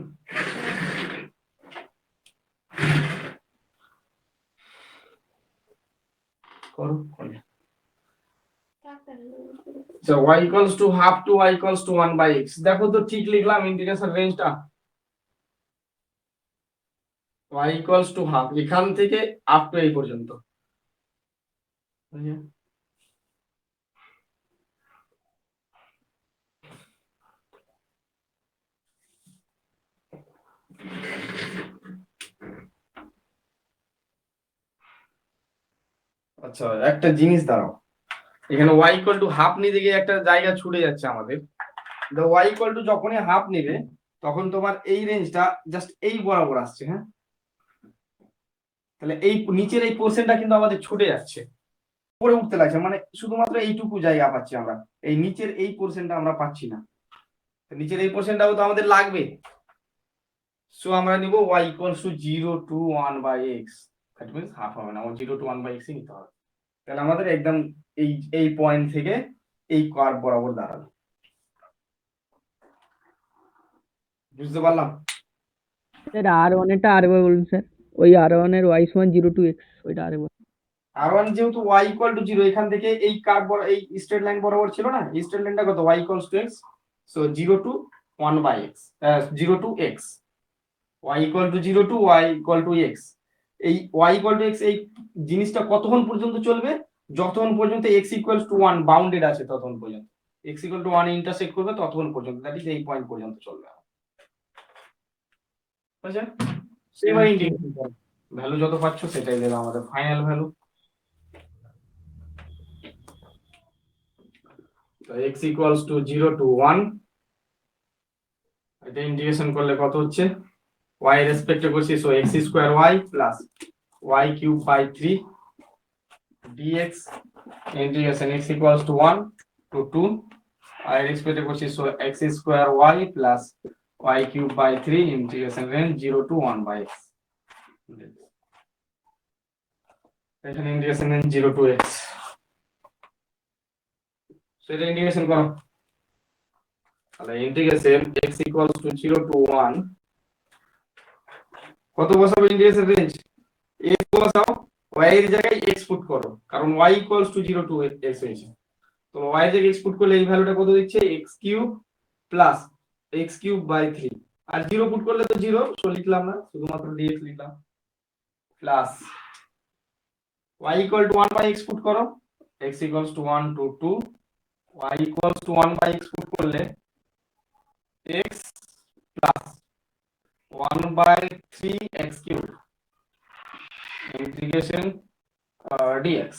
করো করো। So y equals to half to y equals to 1 by x, দেখো তো ঠিক লিখলাম ইন্টিগ্রেশন রেঞ্জটা। y equals to half এখান থেকে আপ টু এই পর্যন্ত। আচ্ছা, একটা জিনিস দাঁড়াও, এখানে y equal to হাফ নিতে গিয়ে একটা জায়গা ছুটে যাচ্ছে আমাদের। y equal to যখনই হাফ নেবে তখন তোমার এই রেঞ্জটা জাস্ট এই বরাবর আসছে, হ্যাঁ, তাহলে এই নিচের এই পোর্শনটা কিন্তু আমাদের ছুটে যাচ্ছে, উপরে উঠতে লাগছে, মানে শুধুমাত্র এইটুকু জায়গা পাচ্ছি আমরা, এই নিচের এই পোর্শনটা আমরা পাচ্ছি না। নিচের এই পোর্শনটাও তো আমাদের লাগবে। সো আমরা নিব y equals to 0 to 1 by x, that means half হবে না, 0 to 1 by x নিতে হবে। তাহলে আমাদের একদম এই পয়েন্ট থেকে এই কার্ভ বরাবর দাঁড়াবে। বুঝতে পারলাম? স্যার R1 এরটা আরেকবার বলুন স্যার, ওই R1 এর y সমান 0 to x, ওইটা আরেকবার। R1 যেহেতু y equal to 0, এখান থেকে এই কার্ভ এই স্ট্রেট লাইন বরাবর ছিল না, এই স্ট্রেট লাইনটা কত, y equals to x, so 0 to 1 by x, 0 to x, y equal to 0 to y equal to x। এই y equal to x এই জিনিসটা কতক্ষণ পর্যন্ত চলবে, যতক্ষণ পর্যন্ত x equals to 1 বাউন্ডেড আছে ততক্ষণ পর্যন্ত, x equal to 1 ইন্টারসেক্ট করবে ততক্ষণ পর্যন্ত, দ্যাট ইজ এই পয়েন্ট পর্যন্ত চলবে। বুঝছেন? সেভাবে ইন্টিগ্রেশন করো, ভ্যালু যত পাচ্ছ সেটাই দেবে আমাদের ফাইনাল ভ্যালু। তো x equals to 0 to 1, এটা ইন্টিগ্রেশন করলে কত হচ্ছে, y রেসপেক্টে করছি, so x square y plus y cube by 3 dx integration x equals to 1 to 2, y রেসপেক্টে করছি, so x square y plus y cube by 3 integration range 0 to 1 by x। এখানে ইন্টিগ্রেশন রেঞ্জ 0 to x, সেটা ইন্টিগ্রেশন করো। তাহলে integration x equals to 0 to 1, কত বসাবো ইন্টিগ্রেশন রেঞ্জ, x বসাও, y এর জায়গায় x পুট করো, কারণ y equals to 0 to x হয়েছে, তো y এর জায়গায় x পুট করলে এই ভ্যালুটা কত দিচ্ছে, x cube plus x cube by 3, আর 0 পুট করলে তো 0, সো লিখলাম না, শুধুমাত্র dx লিখলাম, plus y equal to 1 by x put করো, x equals to 1 to 2, y equals to 1 by x put করলে x plus 1 by 3 x cubed integration dx।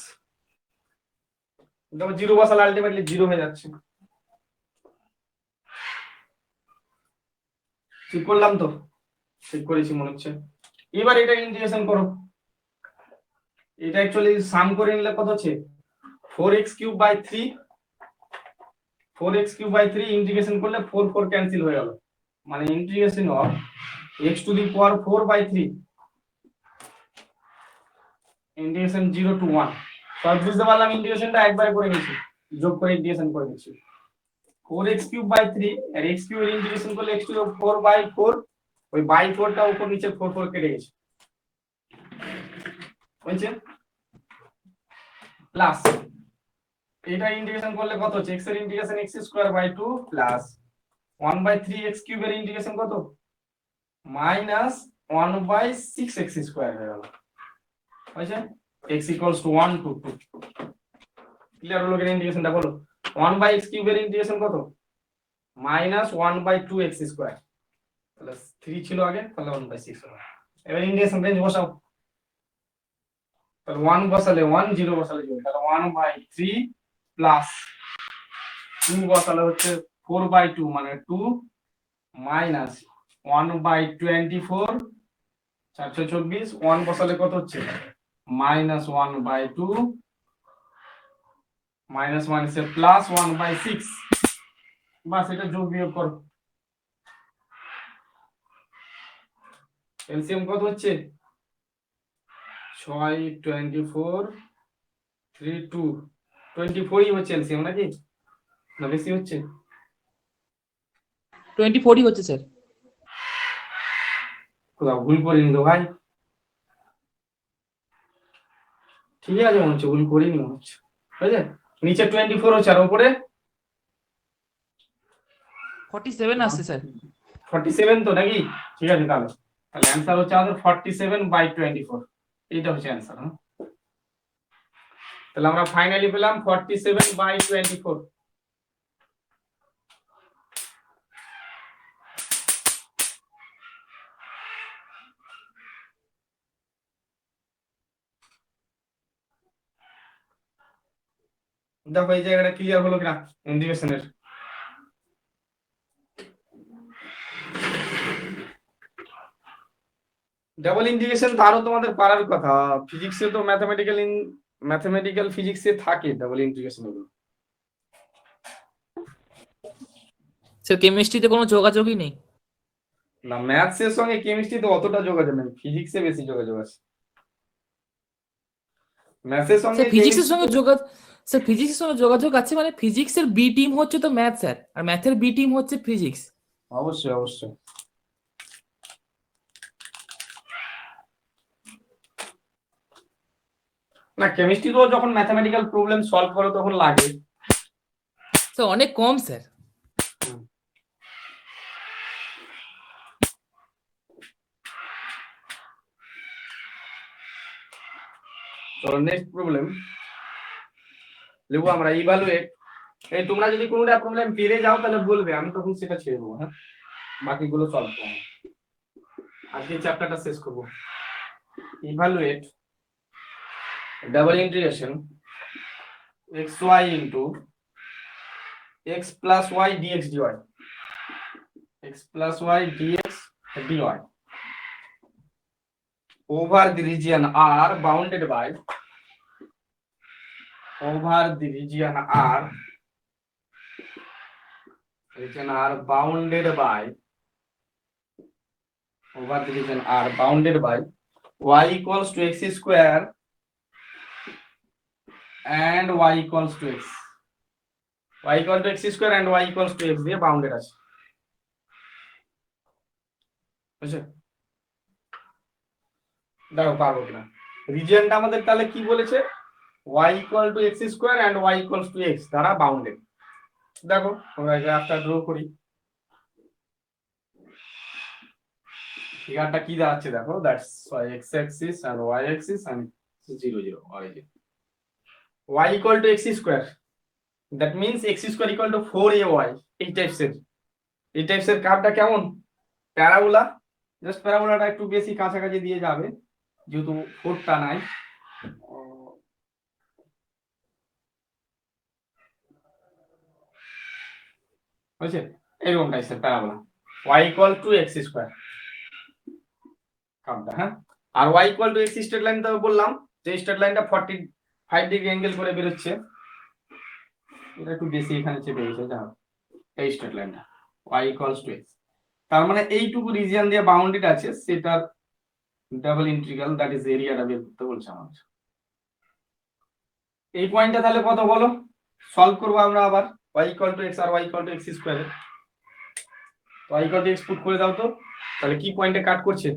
দেখো 0 বসালে আলটিমেটলি 0 হয়ে যাচ্ছে। ঠিক করলাম তো? ঠিক করেছি মনে হচ্ছে। এবার এটা ইন্টিগ্রেশন করো, এটা অ্যাকচুয়ালি সাম করে নিলে কত হচ্ছে, 4x cube by 3, 4x cube by 3 integration করলে 4 4 ক্যান্সেল হয়ে গেল, মানে integration of x to the power 4 by 3 integration 0 to 1। সব বুঝতে পারলাম, ইন্টিগ্রেশনটা একবারে করে নিয়েছি, যোগ করে ইন্টিগ্রেশন করে নিয়েছি, 4x কিউব বাই 3 আর x কিউব এর ইন্টিগ্রেশন করলে x টু দি 4 বাই 4, ওই বাই 4 টা উপর নিচে 4 4 কেটে গেছে, বুঝছেন, প্লাস এটা ইন্টিগ্রেশন করলে কত হচ্ছে, x এর integration x square by 2 plus 1 by 3x cube এর ইন্টিগ্রেশন কত, মাইনাস 1 বাই 6x স্কয়ার হয়ে গেল, বুঝছে, x equals to 1 to 2। Clear হলো কিনা ইন্টিগ্রেশনটা বলো, 1 বাই x কিউব এর ইন্টিগ্রেশন কত, মাইনাস 1 বাই 2x স্কয়ার, তাহলে 3 ছিল আগে, তাহলে 1 বাই 6 হলো। এবার ইন্টিগ্রেশন রেঞ্জ বসাও, তাহলে 1 বসালে 1, 0 বসালে 0, তাহলে 1 বাই 3 প্লাস 2 বসালে হচ্ছে 4 বাই 2 মানে 2 মাইনাস 1 বাই 24 424, 1 বসালে কত হচ্ছে, মাইনাস 1 বাই 2 মাইনাস মাইনাসে প্লাস 1 বাই 6, বাস এটা যোগ বিয়োগ করো, এলসিএম কত হচ্ছে 6 24 3 2 24ই হচ্ছে এলসিএম নাকি না বেশি হচ্ছে 24ই হচ্ছে স্যার। কোথাও ভুল করিনি তো ভাই ঠিক আছে মনে হচ্ছে ভুল করিনি মনে হচ্ছে বুঝলে নিচে 24 হচ্ছে আর উপরে 47 আসছে স্যার। 47 তো নাকি ঠিক আছে তাহলে তাহলে অ্যান্সার হচ্ছে আমাদের 47/24 এইটা হচ্ছে অ্যান্সার হ্যাঁ তাহলে আমরা ফাইনালি পেলাম 47/24 দেখো এই জায়গাটা ক্লিয়ার হলো কিনা ইন্টিগ্রেশনের ডাবল ইন্টিগ্রেশন তারও তোমাদের পারার কথা ফিজিক্সে তো ম্যাথমেটিক্যাল ফিজিক্সে থাকে ডাবল ইন্টিগ্রেশন এগুলো স্যার কেমিস্ট্রিতে কোনো যোগাযোগই নেই। না ম্যাথসের সঙ্গে কেমিস্ট্রিতে অতটা যোগাযোগ নেই ফিজিক্সে বেশি যোগাযোগ আছে ম্যাথসের সঙ্গে স্যার ফিজিক্সের সঙ্গে যোগাযোগ আছে, মানে ফিজিক্সের বি টিম হচ্ছে তো ম্যাথ স্যার, আর ম্যাথের বি টিম হচ্ছে ফিজিক্স। অবশ্যই অবশ্যই না কেমিস্ট্রিতেও যখন ম্যাথমেটিক্যাল প্রবলেম সলভ করো তখন লাগে স্যার অনেক কম স্যার। চলো নেক্সট প্রবলেম লিখবো আমরা ইভালুয়েট এই তোমরা যদি কোনোটা প্রবলেম পেরে যাও তাহলে বলবে আমি তখন সেটা ছেড়ে দেবো হ্যাঁ বাকিগুলো সলভ করবো আজকে চ্যাপ্টারটা শেষ করবো evaluate double integration xy into x plus y dx dy x plus y dx dy over the region R bounded by over the region R bounded by over the region R bounded by y equals to x square and y equals to x y equal to x square and y equals to x দিয়ে বাউন্ডেড আছে বুঝছো দেখো পারবো কিনা রিজিয়নটা আমাদের তাহলে কি বলেছে y equal to x square and y equals to x দ্বারা বাউন্ডেড দেখো আমরা গ্রাফটা ড্র করি ফিগারটা কি দাঁড়াচ্ছে দেখো that's x axis and y axis and 0 0 origin y equal to x square that means x square equal to 4ay এই টাইপসের কার্ভটা কেমন প্যারাবোলা জাস্ট প্যারাবোলাটা একটু বেশি কাছাকাছি দিয়ে যাবে যেহেতু 4টা নাই বুঝছেন এরকম টাইপসের parabola y equal to x square কার্ভটা হ্যাঁ আর y equal to x straight line তো বললাম যে স্ট্রেট লাইনটা 45 ডিগ্রি অ্যাঙ্গেল করে বের হচ্ছে এটা একটু বেশি এখানে চেপে গেছে জানো এই স্ট্রেট লাইনটা y equals to x তার মানে এইটুকু রিজিয়ন দিয়ে বাউন্ডেড আছে সেটার ডাবল ইন্টিগ্রাল দ্যাট ইজ এরিয়াটা বের করতে বলছে আমাদের এই পয়েন্টটা তাহলে কত বলো সলভ করব আমরা আবার y equal to x আর y equal to x square y equal to x put করে দাও তো তাহলে কি পয়েন্টে কাট করছে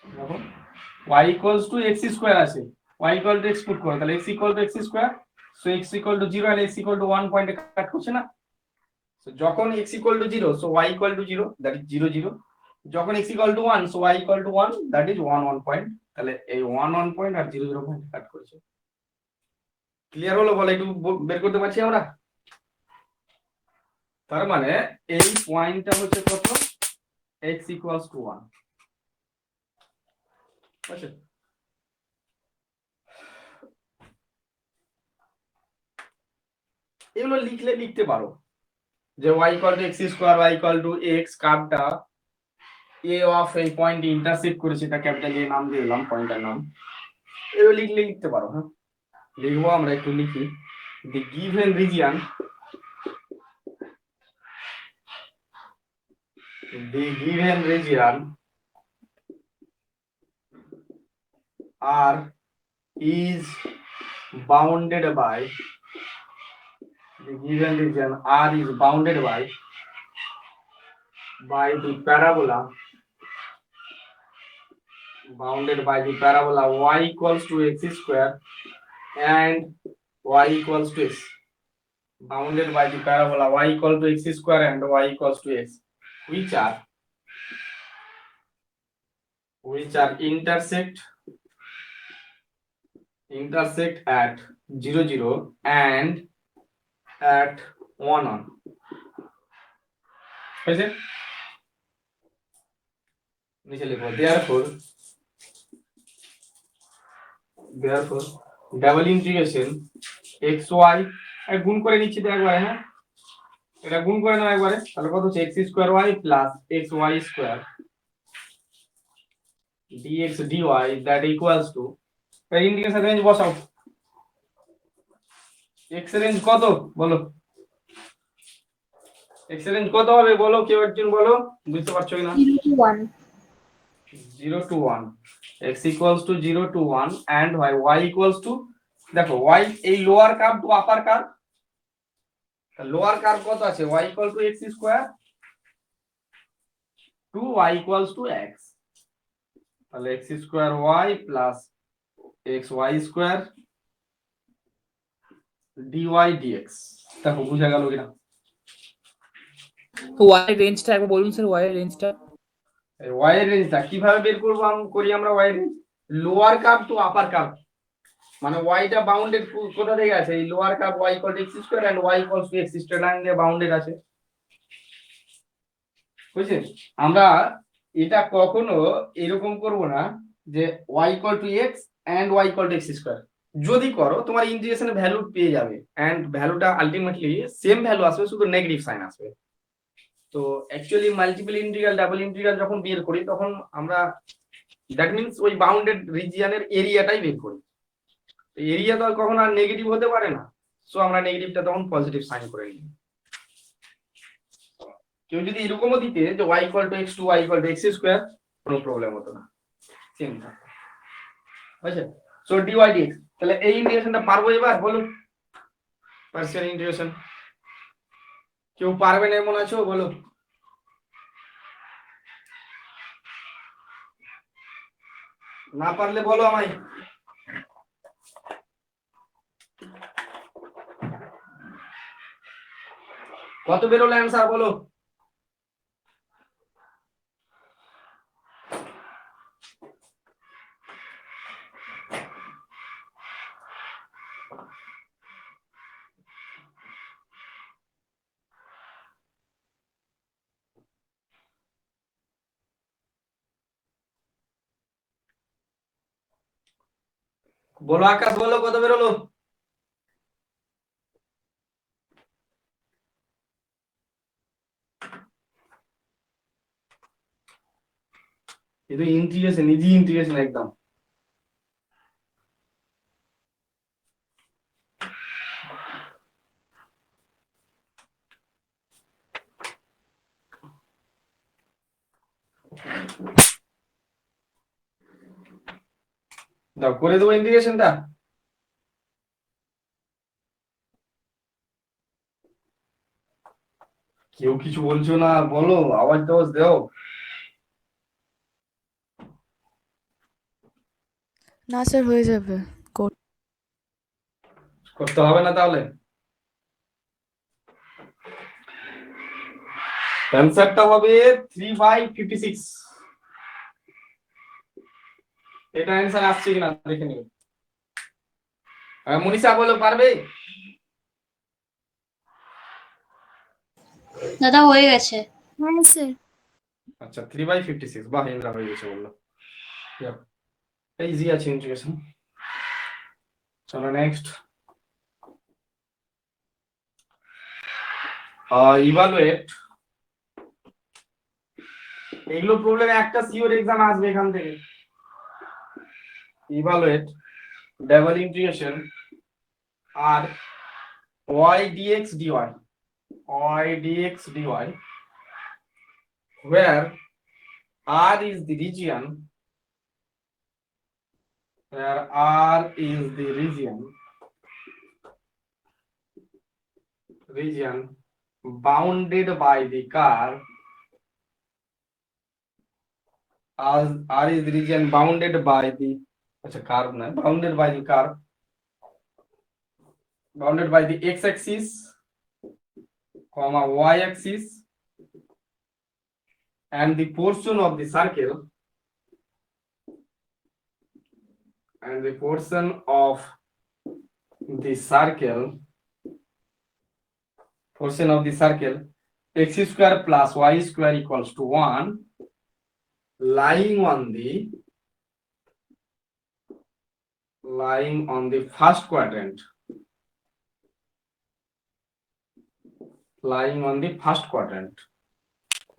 দেখো y equals to x square আছে y equal to x put করো তাহলে x equal to x square so x equal to 0 and x equal to 1 পয়েন্টে কাট করছে না so যখন x equal to 0 so y equal to 0 that is 0 0 যখন x equal to 1 so y equal to 1 that is 1 1 point তাহলে এই 1 1 পয়েন্ট আর 0 0 পয়েন্ট কাট করেছে ক্লিয়ার হলো বলে একটু বের করতে পারছি আমরা তার মানে এই পয়েন্টটা হচ্ছে কত x equals to 1 আচ্ছা এগুলো লিখতে পারো যে y equal to x square y equal to x কার্ভটা a of এই পয়েন্ট ইন্টারসেক্ট করেছে এটা ক্যাপিটাল এ নাম দিয়ে দিলাম পয়েন্টের নাম এগুলো লিখতে পারো হ্যাঁ লিখবো আমরা একটু লিখি the given region R is bounded by the given region. R is bounded by the parabola y equals to x square and y equals to x. Bounded by the parabola y equal to x square and y equals to x, which are intersect at 0 0 and at 1 1. হয়েছে? নিচে লিখো therefore double integration xy গুণ করে নিচ্ছি তো একবারে, হ্যাঁ এটা গুণ করে নাও একবারে, তাহলে কত হচ্ছে x square y plus xy square dx dy that equals to integration range বসাও। x এর রেঞ্জ কত বলো, x এর রেঞ্জ কত হবে বলো, কেউ একজন বলো, বুঝতে পারছো কিনা? 0 to 1 x equals to 0 to 1 and y equals to, দেখো y এই lower curve to upper curve, lower curve কত আছে y equal to x square to y equals to x, তাহলে x square y plus xy square dy dx। দেখো বুঝা গেল কিনা? y এর রেঞ্জটা একবার বলুন স্যার, y এর রেঞ্জটা। y এর রেঞ্জটা কিভাবে বের করব করি আমরা, y এর lower curve to upper curve, মানে y টা বাউন্ডেড কোথা থেকে আছে, এই lower curve y equal to x square and y equals to x straight line দিয়ে বাউন্ডেড আছে, বুঝছেন? আমরা এটা কখনো এরকম করব না যে y equal to x and y equal to x square, যদি করো তোমার ইন্টিগ্রেশনের ভ্যালু পেয়ে যাবে এন্ড ভ্যালুটা আলটিমেটলি সেম ভ্যালু আসবে, শুধু নেগেটিভ সাইন আসবে। তো actually multiple integral double integral যখন বের করি তখন আমরা দ্যাট মিন্স ওই বাউন্ডেড রিজিয়নের এরিয়াটাই বের করি, এরিয়া তো কখনো আর নেগেটিভ হতে পারে না, সো আমরা নেগেটিভটা তখন পজিটিভ সাইন করে নিই। কেউ যদি এরকমও দিতে যে y equal to x to y equal to x square, কোনো প্রবলেম হতো না, সেম থাকতো, বুঝছেন? সো dy dx, তাহলে এই ইন্টিগ্রেশনটা পারবো এবার বলো, পার্সিয়াল ইন্টিগ্রেশন কেউ পারবে না এমন আছো বলো? না পারলে বলো আমায়। কত বেরোলো অ্যান্সার বলো? বলো আকাশ, বলো কত বেরোলো? এটা ইন্টিগ্রেশন, ইজি ইন্টিগ্রেশন একদম। দাও করে দেবো ইন্টিগ্রেশনটা। কেউ কিছু বলছো না বলো, আওয়াজ টাওয়াজ দাও। না স্যার হয়ে যাবে। করতে হবে না তাহলে? অ্যানসারটা হবে 3/56। এটা অ্যানসার আসছে কিনা দেখে নিও। মনীষা বলো পারবে? দাদা হয়ে গেছে। হ্যাঁ স্যার। আচ্ছা 3/56, বাহ ইন্দ্রা হয়ে গেছে বললো। ইজি আছে ইন্টিগ্রেশন। চলো নেক্সট, ইভালুয়েট। এগুলো প্রবলেম একটা সিওর এক্সাম আসবে এখান থেকে। Evaluate double integration R y dx dy, where r is the region where R is the region bounded by the curve, as R is the region bounded by the curve, bounded by the curve, bounded by the x-axis, y-axis, and the portion of the circle, x square plus y square equals to 1, lying on the first quadrant,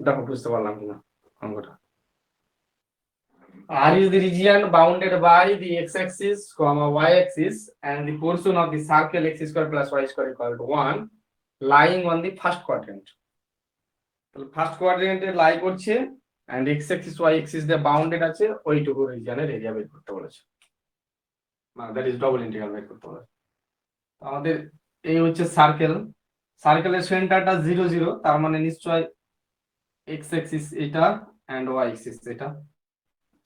দেখো বুঝতে পারলাম কিনা অঙ্কটা। R is the region bounded by the x-axis, y-axis, and the portion of the circle x square plus y square equal to 1, lying on the first quadrant. First কোয়াড্রেন্টে লাই করছে and x-axis y-axis দিয়ে বাউন্ডেড আছে, ওইটুকু রিজিয়নের এরিয়া বের করতে বলেছে, দ্যাট ইজ ডবল ইন্টিগ্রাল বের করতে বলেছে। আমাদের এই হচ্ছে সার্কেলের সেন্টারটা 0 0, তার মানে নিশ্চয় x-axis এটা and y-axis এটা,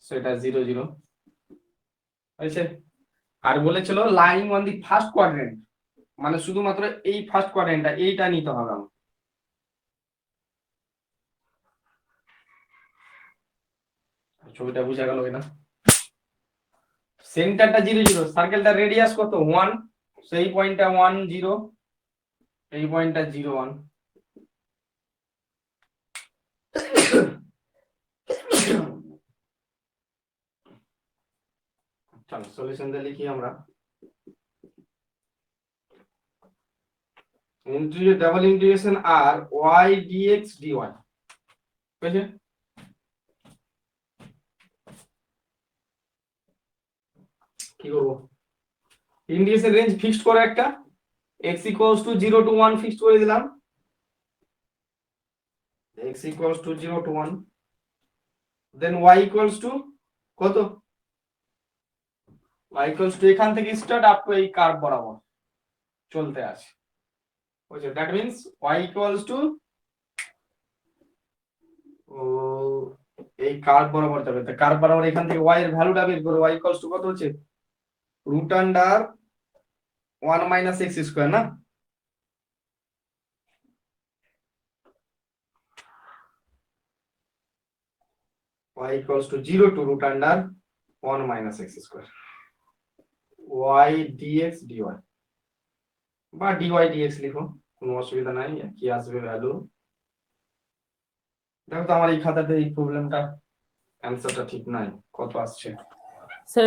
সো এটা 0 0 হয়েছে। আর বলেছিল lying on the first quadrant, মানে শুধুমাত্র এই ফার্স্ট কোয়াড্রেন্টটা এইটা নিতে হবে আমার। ছবিটা বুঝা গেল কিনা? সেন্টারটা 0 0, সার্কেলটা রেডিয়াস কত 1, সেই পয়েন্টটা 1 0, এই পয়েন্টটা 0 1। চলো সলিউশনটা লিখি আমরা। ডাবল ইন্টিগ্রেশন আর y dx dy, বুঝলে? কি করবো? ইন্টিগ্রেশন রেঞ্জ ফিক্সড করে একটা x equals to 0 to 1 fixed করে দিলাম, x equals to 0 to 1, then y equals to কত? y equals to এখান থেকে স্টার্ট আপ টু এই কার্ভ বরাবর চলতে আছে, বুঝছো? That means y equals to এই কার্ভ বরাবর যাবে, তো কার্ভ বরাবর এখান থেকে y এর ভ্যালুটা বের করো, y equals to কত হচ্ছে? Root under 1 minus x square, না? y equals to 0 to root under 1 minus x square, y dx dy, বা dy dx লিখো, কোনো অসুবিধা নাই, কি আসবে ভ্যালু। দেখো তো আমার এই খাতাতে এই প্রবলেমটা অ্যানসারটা ঠিক নাই, কত আসছে? স্যার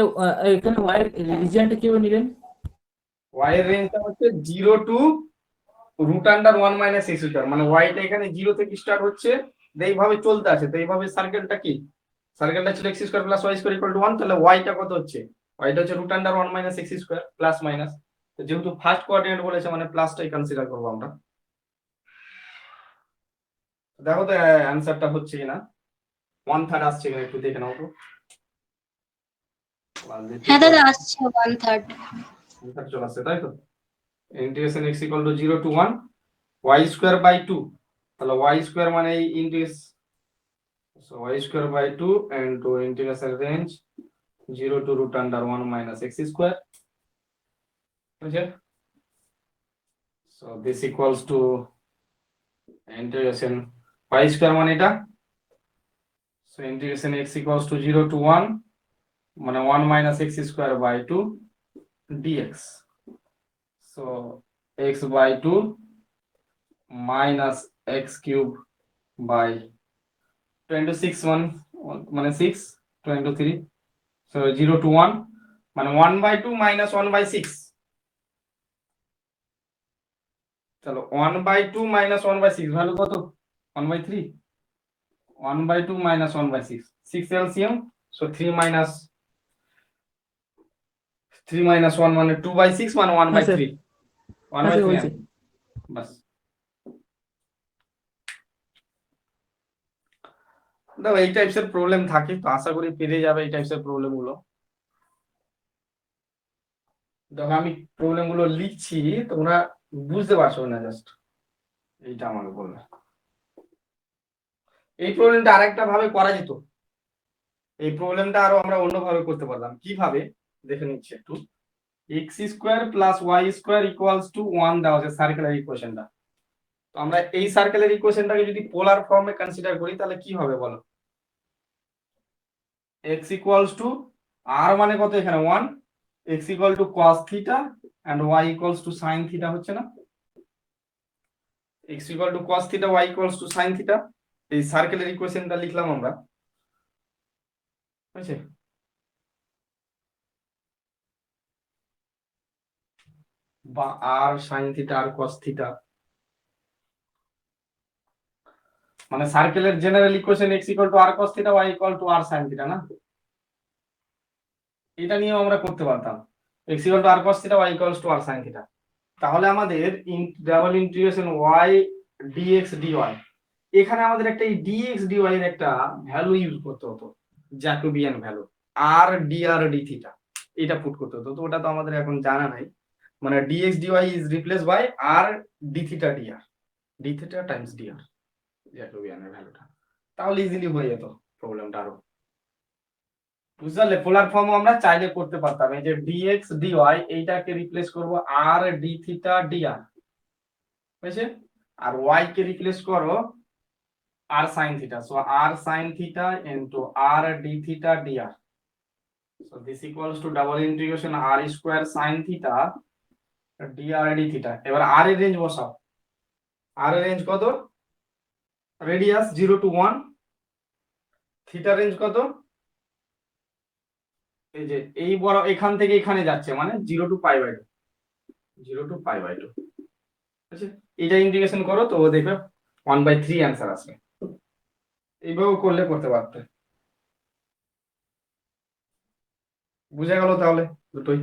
এখানে y এর রিজিয়নটা কিভাবে নিলেন? y এর রেঞ্জটা হচ্ছে 0 to root under 1 minus x square, মানে y টা এখানে 0 থেকে স্টার্ট হচ্ছে, এইভাবে চলতে আছে, তো এইভাবে সার্কেলটা কি, সার্কেলটা ছিল x square plus y square equal to 1, তাহলে y টা কত হচ্ছে? y টা হচ্ছে root under 1 minus x square plus minus, তো যেহেতু ফার্স্ট কোঅর্ডিনেট বলেছে মানে প্লাসটাই কনসিডার করব আমরা। দেখো তো অ্যানসারটা হচ্ছে কিনা, 1/3 আসছে কিনা একটু দেখে নাও তো। হ্যাঁ দাদা আসছে 1/3। অ্যানসার চলে আসছে, তাই তো? Integration x equal to 0 to 1 y square by 2, তাহলে y স্কয়ার মানে এই integration, so y square by 2 into integration range 0 to root under 1 minus x square, okay? So this equals to integration y square মানে এটা, so integration x equals to 0 to 1 মানে 1 minus x square by 2 dx, so x by 2 minus x cube by 26 মানে 6 23, so 0 to 1 মানে 1 by 2 minus 1 by 6, চলো 1 by 2 minus 1 by 6 ভ্যালু কত? 1 by 3, 1 by 2 minus 1 by 6, 6 LCM, so 3 minus 1 মানে 2 by 6 মানে 1 by 3, 1 by 3 বাস। দেখো এই টাইপসের প্রবলেম থাকে, তো আশা করি পেরে যাবে এই টাইপসের প্রবলেম গুলো। দেখো আমি প্রবলেম গুলো লিখছি, তোমরা বুঝতে পারছো না, জাস্ট এইটা আমাকে বলবে। এই প্রবলেমটা আরেকটা ভাবে করা যেত, এই প্রবলেমটা আরো আমরা অন্যভাবে করতে পারলাম। কিভাবে দেখে নিচ্ছি একটু। X square plus y square equals to 1 দেওয়া আছে সার্কেলের ইকুয়েশনটা। তো আমরা এই সার্কেলের ইকুয়েশনটাকে যদি পোলার ফর্মে কনসিডার করি তাহলে কি হবে বলো। এক্স ইকুয়ালস টু আর মানে কত এখানে 1, x equal to cos theta and y equals to sine theta, হচ্ছে না? X equal to cos theta, y equals to sine theta, এই সার্কেলের ইকুয়েশনটা লিখলাম আমরা, বুঝছে? বা আর সাইন থিটা আর কস থিটা, মানে সার্কেলের general equation x equal to r cos theta, y equal to r sine theta, না? এটা নিয়েও আমরা করতে পারতাম, x equal to r cos theta, y equals two r sine theta. তাহলে আমাদের double integration y dx dy, এখানে আমাদের একটা এই ডিএক্স ডিওয়াই এর একটা ভ্যালু ইউজ করতে হতো, জ্যাকোবিয়ান ভ্যালু, আর ডি থিটা, এটা পুট করতে হতো। তো ওটা তো আমাদের এখন জানা নাই, মানে dx dy is replace by r d theta times dr, জ্যাকোবিয়ানের ভ্যালুটা। তাহলে ইজিলি হয়ে যেত প্রবলেমটা আরো, বুঝলে? পোলার ফর্ম আমরা চাইলে করতে পারতাম, এই যে ডিএক্স ডিওয়াই এইটাকে রিপ্লেস করব আর ডি থিটা ডিআর, বুঝছে? আর ওয়াই কে রিপ্লেস করো r sine theta, so r sine theta into r d theta dr, so this equals to double integration r square sine theta dr d theta. এবার আর এর রেঞ্জ বসাও, আর এর রেঞ্জ কত? রেডিয়াস 0 to 1, থিটা রেঞ্জ কত? এই যে এই বড় এখান থেকে এখানে যাচ্ছে, মানে 0 to pi by 2, 0 to pi by 2, আচ্ছা? এটা ইন্টিগ্রেশন করো তো দেখবে 1/3 অ্যান্সার আসবে। এইভাবে করলে করতে পারতে। বুঝে গেল তাহলে দুটোই?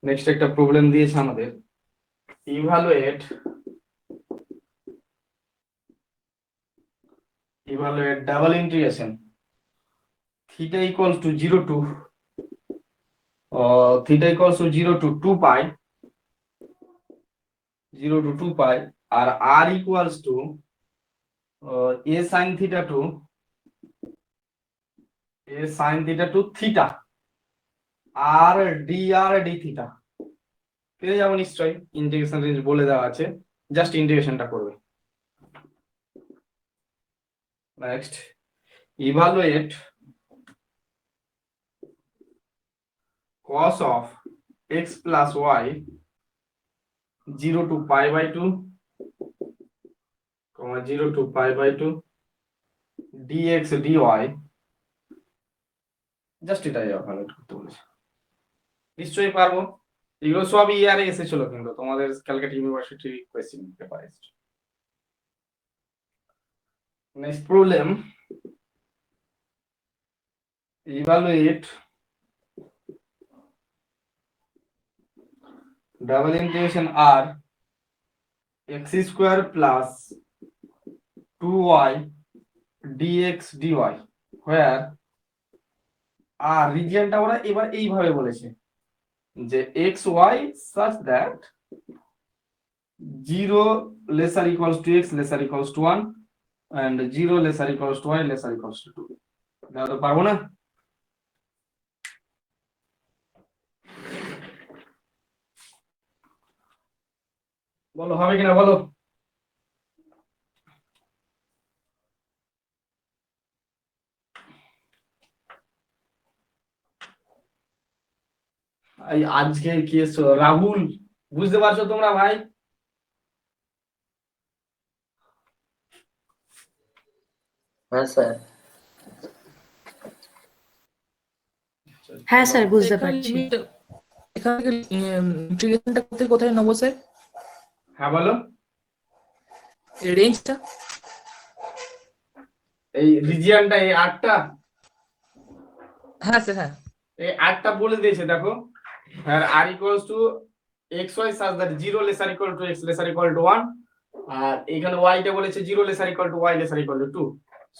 নেক্সট একটা প্রবলেম দিয়েছে আমাদের, evaluate double integration theta equals to 0 to 2 pi, 0 to 2 pi, আর r equals to a sin theta to theta r d theta. পেয়ে যাবো নিশ্চয়ই, ইন্টিগ্রেশন রেঞ্জ বলে দেওয়া আছে, জাস্ট ইন্টিগ্রেশনটা করবে। Next, evaluate cos of x plus y 0 to pi by 2, 0 to pi by 2 dx dy, just এটাই ইভালুয়েট করতে বলেছে। নিশ্চয়ই পারবো, এগুলো সবই ইয়ারে এসেছিল কিন্তু তোমাদের ক্যালকাটা ইউনিভার্সিটি কোয়েশ্চেন পেপারে এসেছে। Next problem, evaluate double integration r x square plus 2y dx dy, where আর রিজিয়নটা ওরা এবার এইভাবে বলেছে যে x y such that 0 lesser equals to x lesser equals to 1 and 0 lesser equals to y lesser equals to 2। দাও তো পারবো না? বলো হবে কিনা বলো। এই আজকে কি এসছো? রাহুল, বুঝতে পারছো তোমরা ভাই? হ্যাঁ স্যার। হ্যাঁ স্যার বুঝতে এখানে পারছি। এখান থেকে ইন্টিগ্রেশনটা করতে কোথায় নেবো স্যার? হ্যাঁ বলো। রেঞ্জটা এই রিজিয়নটা এই 8টা, হ্যাঁ স্যার, হ্যাঁ এই 8টা বলে দিয়েছে দেখো, আর r equals to xy such that 0 lesser equal to x lesser equal to 1 আর এখানে ওয়াইটা বলেছে 0 lesser equal to y lesser equal to 2।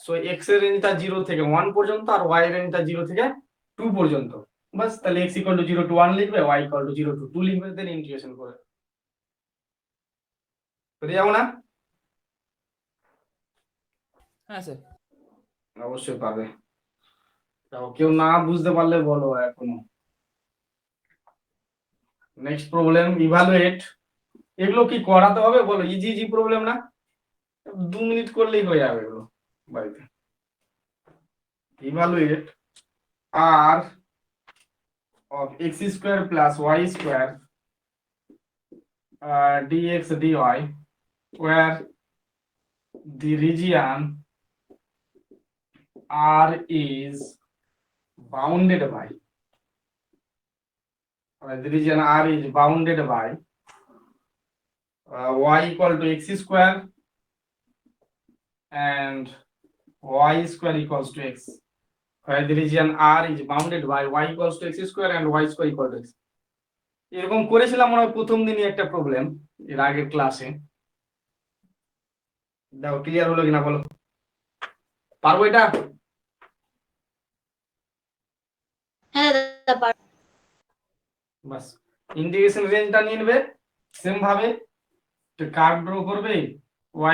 So x এর রেঞ্জটা 0 থেকে 1 পর্যন্ত আর ওয়াই এর রেঞ্জটা 0 থেকে 2 পর্যন্ত। বাস, তাহলে x ইকুয়াল টু 0 টু 1 লিখবে, y ইকুয়াল টু 0 টু 2 লিখবে, দেন ইন্টিগ্রেশন করে করে যাবো না? হ্যাঁ স্যার। অবশ্যই পারবে। তাও কেউ না বুঝতে পারলে বলো এখনো। Next problem, evaluate. এগুলো কি করাতে হবে বলো? ইজি ইজি প্রবলেম না, 2 মিনিট করলেই হয়ে যাবে এগুলো বাড়িতে। Evaluate r of x square plus y square dx dy where the region R is bounded by y equal to x square and y square equals to x, where the region R is bounded by y equals to x square and y square equal to x. এরকম করেছিলাম মনে হয় প্রথম দিনই একটা প্রবলেম এর আগের ক্লাসে। দেখো ক্লিয়ার হলো কিনা বলো, পারবো এটা? হ্যাঁ দাদা পারবো। বাস, ইন্টিগ্রেশন রেঞ্জটা নিয়ে নেবে সেম ভাবে, কার্ভ ড্র করবে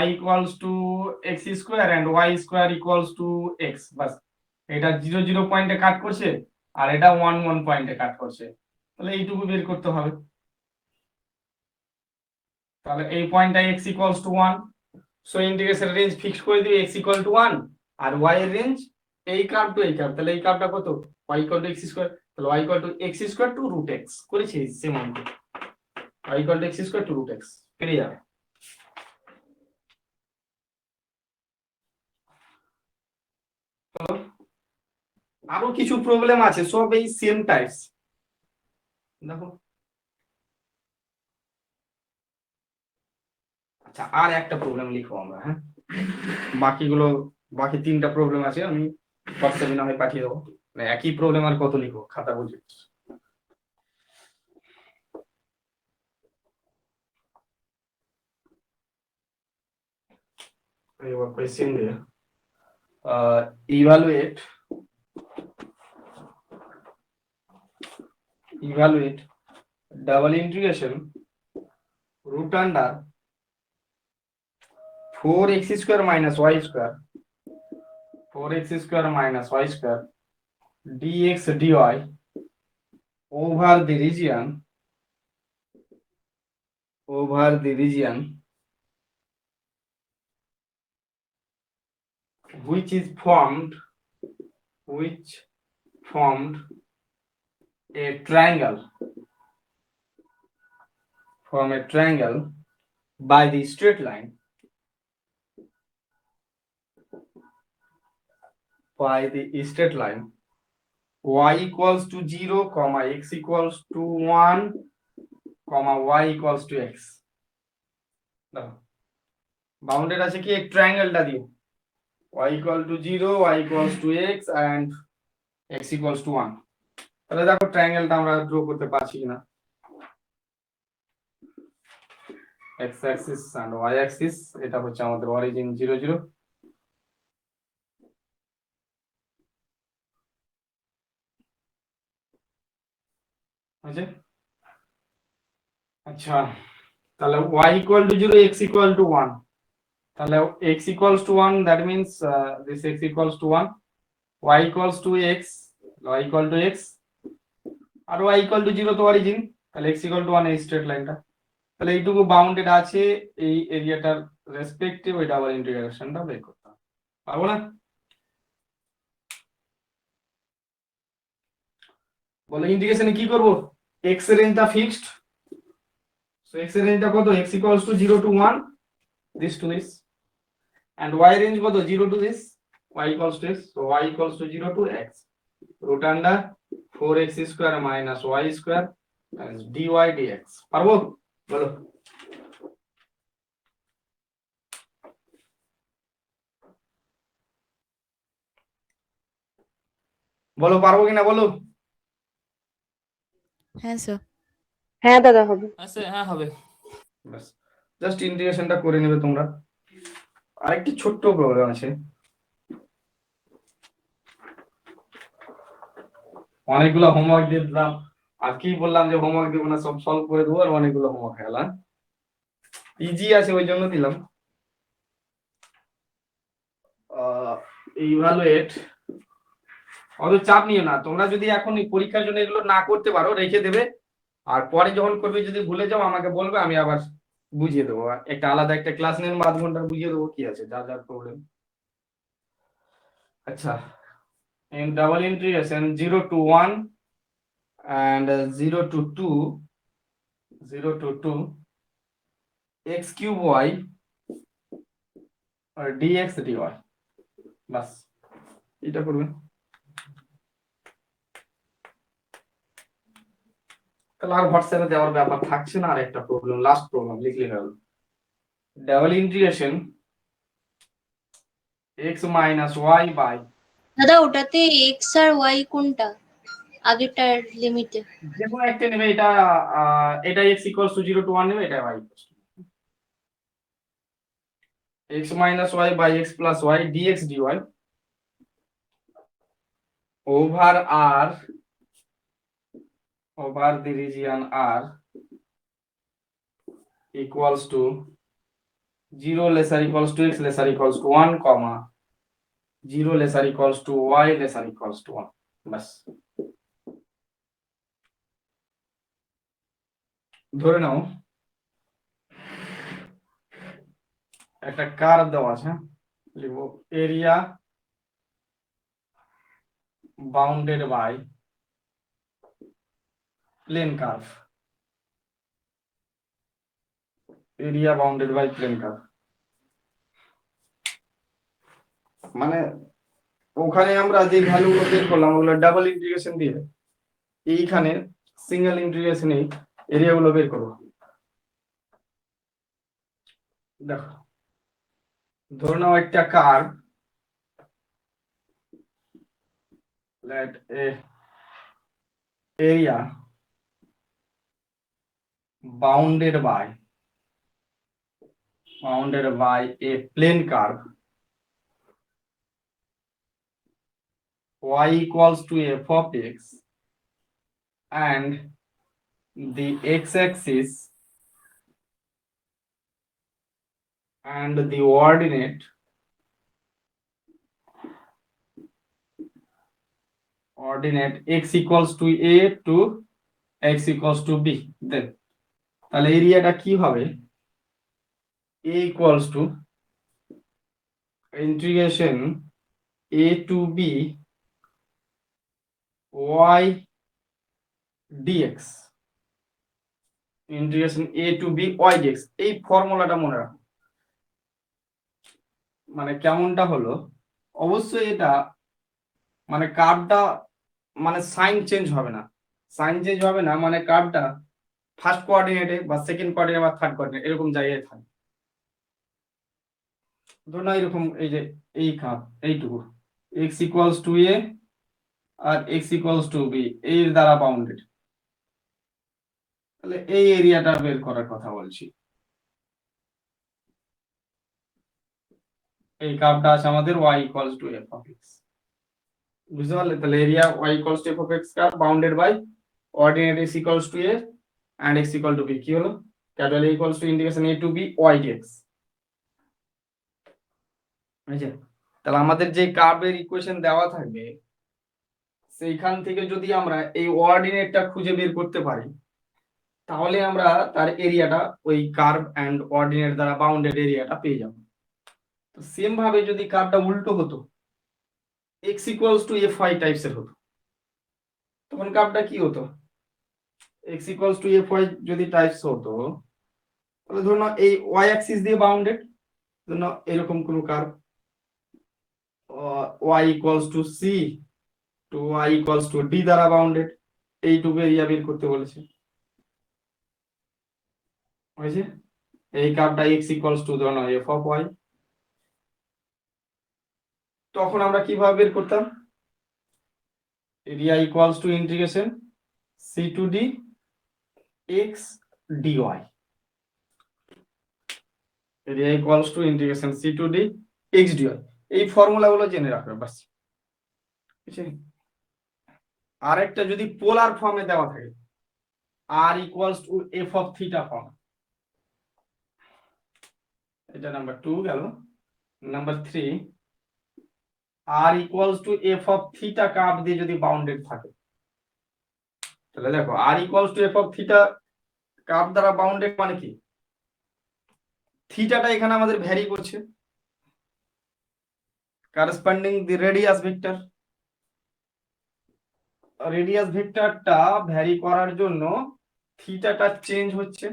y equals to x square and y square equals to x। বাস, এটা 0 0 পয়েন্টে কাট করছে আর এটা 1 1 পয়েন্টে কাট করছে, তাহলে এইটুকু বের করতে হবে। তাহলে এই পয়েন্টটা x equals to 1, so integration range fix করে দিই x ইকুয়াল টু 1 আর y এর রেঞ্জ এই কার্ভ টু এই কার্ভ, তাহলে এই কার্ভটা কত? y equal to x square, তাহলে y equal to x square to root x করেছি সেম অঙ্ক, y equal to x square to root x পেয়ে যাবে। আরো কিছু প্রবলেম আছে, সব এই সেম টাইপস। দেখো আচ্ছা, আর একটা প্রবলেম লিখবো আমরা, হ্যাঁ বাকিগুলো, বাকি 3টা প্রবলেম আছে আমি হোয়াটসঅ্যাপে না হয় পাঠিয়ে দেবো। মানে একই প্রবলেম আর কত লিখবো, খাতা বুঝে। question there. Evaluate double integration root under 4x square minus y square dx dy over the region which formed a triangle by the straight line y equals to 0, x equals to 1, y equals to x. Bounded আছে কি এক ট্রায়াঙ্গেলটা দিয়ে, y equal to 0, y equals to x and x equals to 1। তাহলে দেখো ট্রায়াঙ্গেলটা আমরা ড্র করতে পারছি কিনা। x axis and y axis, এটা হচ্ছে আমাদের অরিজিন 0 0। আচ্ছা, তাহলে y equal to 0, x equal to 1, তাহলে x equals to 1, that means this x equals to 1, y equals to x, y equal to x আর y equal to 0 তো অরিজিন, তাহলে x equal to 1 এই স্ট্রেট লাইনটা, তাহলে এইটুকু বাউন্ডেড আছে এই এরিয়াটার রেসপেক্টিভ ওই ডাবল ইন্টিগ্রেশনটা বের করতে হবে, পারবো না? বলো ইন্টিগ্রেশনে কি করব? x এর রেঞ্জটা ফিক্সড, সো x এর রেঞ্জটা কত? x equals to 0 to 1, this to this, and y range কত? 0 to this, y equals to x, so y equals to 0 to x, root under 4x square minus y square as dy dx। পারবো? বলো বলো পারবো কিনা বলো। হ্যাঁ স্যার। হ্যাঁ দাদা হবে। আচ্ছা হ্যাঁ হবে। বাস, জাস্ট ইন্টিগ্রেশনটা করে নেবে তোমরা। আরেকটি ছোট্ট প্রবলেম আছে, অনেকগুলো হোমওয়ার্ক দিয়ে দিলাম, আর কি বললাম যে হোমওয়ার্ক দেবো না, সব সলভ করে দেবো, আর অনেকগুলো হোমওয়ার্ক হয়ে গেল। ইজি আছে ওই জন্য দিলাম। ইভালুয়েট, অত চাপ নিও না তোমরা, যদি এখন এই পরীক্ষার জন্য এগুলো না করতে পারো রেখে দেবে, আর পরে যখন করবে যদি ভুলে যাও আমাকে বলবে, আমি আবার বুঝিয়ে দেবো, একটা আলাদা একটা ক্লাস নেন, আধ ঘন্টার বুঝিয়ে দেবো, কি আছে যার যার প্রবলেম। আচ্ছা, in double integration 0 to 1 and 0 to 2 x cube y or dx dy, বাস এটা করবেন। তাহলে আর হোয়াটসঅ্যাপে দেওয়ার ব্যাপার থাকছে না। আর একটা প্রবলেম, লাস্ট প্রবলেম লিখলে গেল, double integration x minus y by, দাদা ওটাতে এক্স আর ওয়াই কোনটা আগেরটার লিমিটে? যে কোনো একটা নেবে, এটা এটা x equals to 0 to 1 নেবে, এটা y equals to x minus y by x plus y dx dy over r over the region r equals to 0 lesser equals to x lesser equals to 1 comma 0 lesser equals to y lesser equals to 1, বাস। ধরে নাও একটা কার্ভ দেওয়া আছে, লিখবো area bounded by plane curve, area bounded by plane curve, মানে ওখানে আমরা যে ভ্যালুগুলো বের করলাম ওগুলো ডাবল ইন্টিগ্রেশন দিয়ে এইখানে সিঙ্গেল ইন্টিগ্রেশনে এরিয়াগুলো বের করবো। দেখো ধরে নাও একটা curve, let a area bounded by a plane curve y equals to f of x, and the x-axis and the ordinate x equals to a to x equals to b, then তাহলে এরিয়াটা কি হবে, a equals to integration a to b y dx, integration a to b y dx। এই ফর্মুলাটা মনে রাখো। মানে কেমনটা হলো, অবশ্যই এটা মানে কার্ভটা মানে সাইন চেঞ্জ হবে না, সাইন চেঞ্জ হবে না, মানে কার্ভটা ফার্স্ট কোঅর্ডিনেটে বা সেকেন্ড কোঅর্ডিনেটে বা থার্ড কোঅর্ডিনেট এরকম জায়গায় থাকে। ধরুন এরকম, এই যে এই কার্ভ এইটুকু x ইকুয়ালস টু a আর x ইকুয়ালস টু b এর দ্বারা বাউন্ডেড, তাহলে এই এরিয়াটা বের করার কথা বলছি। এই কার্ভটা আছে আমাদের y equals to f of x, বুঝতে পারলে? তাহলে area y equals to f of x curve bounded by ordinate x equals to a and x equal to b, কি হলো capital A equals to integration a to b y dx। বুঝছেন? তাহলে আমাদের যে কার্ভের ইকুয়েশন দেওয়া থাকবে সেইখান থেকে যদি আমরা এই অর্ডিনেটটা খুঁজে বের করতে পারি, তাহলে আমরা তার এরিয়াটা ওই কার্ভ এন্ড অর্ডিনেট দ্বারা বাউন্ডেড এরিয়াটা পেয়ে যাব। তো সেম ভাবে যদি কার্ভটা উল্টো হতো, x ইকুয়ালস টু fy টাইপসের হতো, তখন কার্ভটা কি হতো, x ইকুয়ালস টু fy যদি টাইপস হতো, তাহলে ধরুন এই y অ্যাক্সিস দিয়ে বাউন্ডেড, ধরুন এরকম কোন curve y equals to c to y equals to d দ্বারা বাউন্ডেড, এইটুকু এরিয়া বের করতে বলেছে। হয়েছে? এই কার্ভটা x ইকুয়ালস টু ধরুন f অফ y, তখন আমরা কিভাবে বের করতাম, area equals to integration c to d x dy, area equals to integration c to d x d এই ফর্মুলা গুলো জেনে রাখবে বাস। ঠিক আছে, আরেকটা যদি পোলার ফর্মে দেওয়া থাকে r equals to f of theta form, এটা নাম্বার 2 গেল। Number 3, r equals to f of theta curve দিয়ে যদি বাউন্ডেড থাকে, তাহলে দেখো r equals to f of theta curve দ্বারা বাউন্ডেড মানে কি, থিটাটা এখানে আমাদের ভ্যারি করছে corresponding the radius vector, radius ভেক্টরটা ভ্যারি করার জন্য থিটাটা চেঞ্জ হচ্ছে।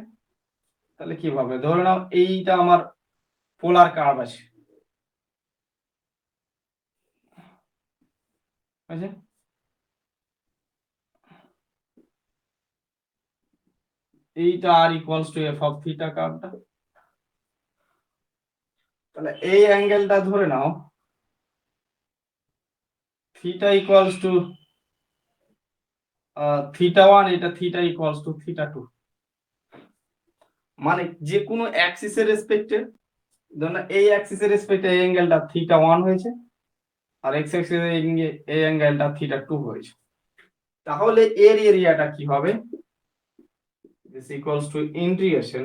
তাহলে কিভাবে, ধরে নাও এইটা আমার পোলার কার্ভ আছে, আছে এইটা r equals to f of theta কার্ভটা, তাহলে এই অ্যাঙ্গেলটা ধরে নাও থিটা ইকুয়ালস টু থিটা 1, এটা থিটা ইকুয়ালস টু থিটা 2, মানে যে কোনো অ্যাক্সিসের রেসপেক্টে, ধরুন এই অ্যাক্সিসের রেসপেক্টে এই অ্যাঙ্গেলটা থিটা 1 হয়েছে আর এক্স অ্যাক্সিসে এই অ্যাঙ্গেলটা থিটা 2 হয়েছে, তাহলে এর এরিয়াটা কি হবে, this equals to integration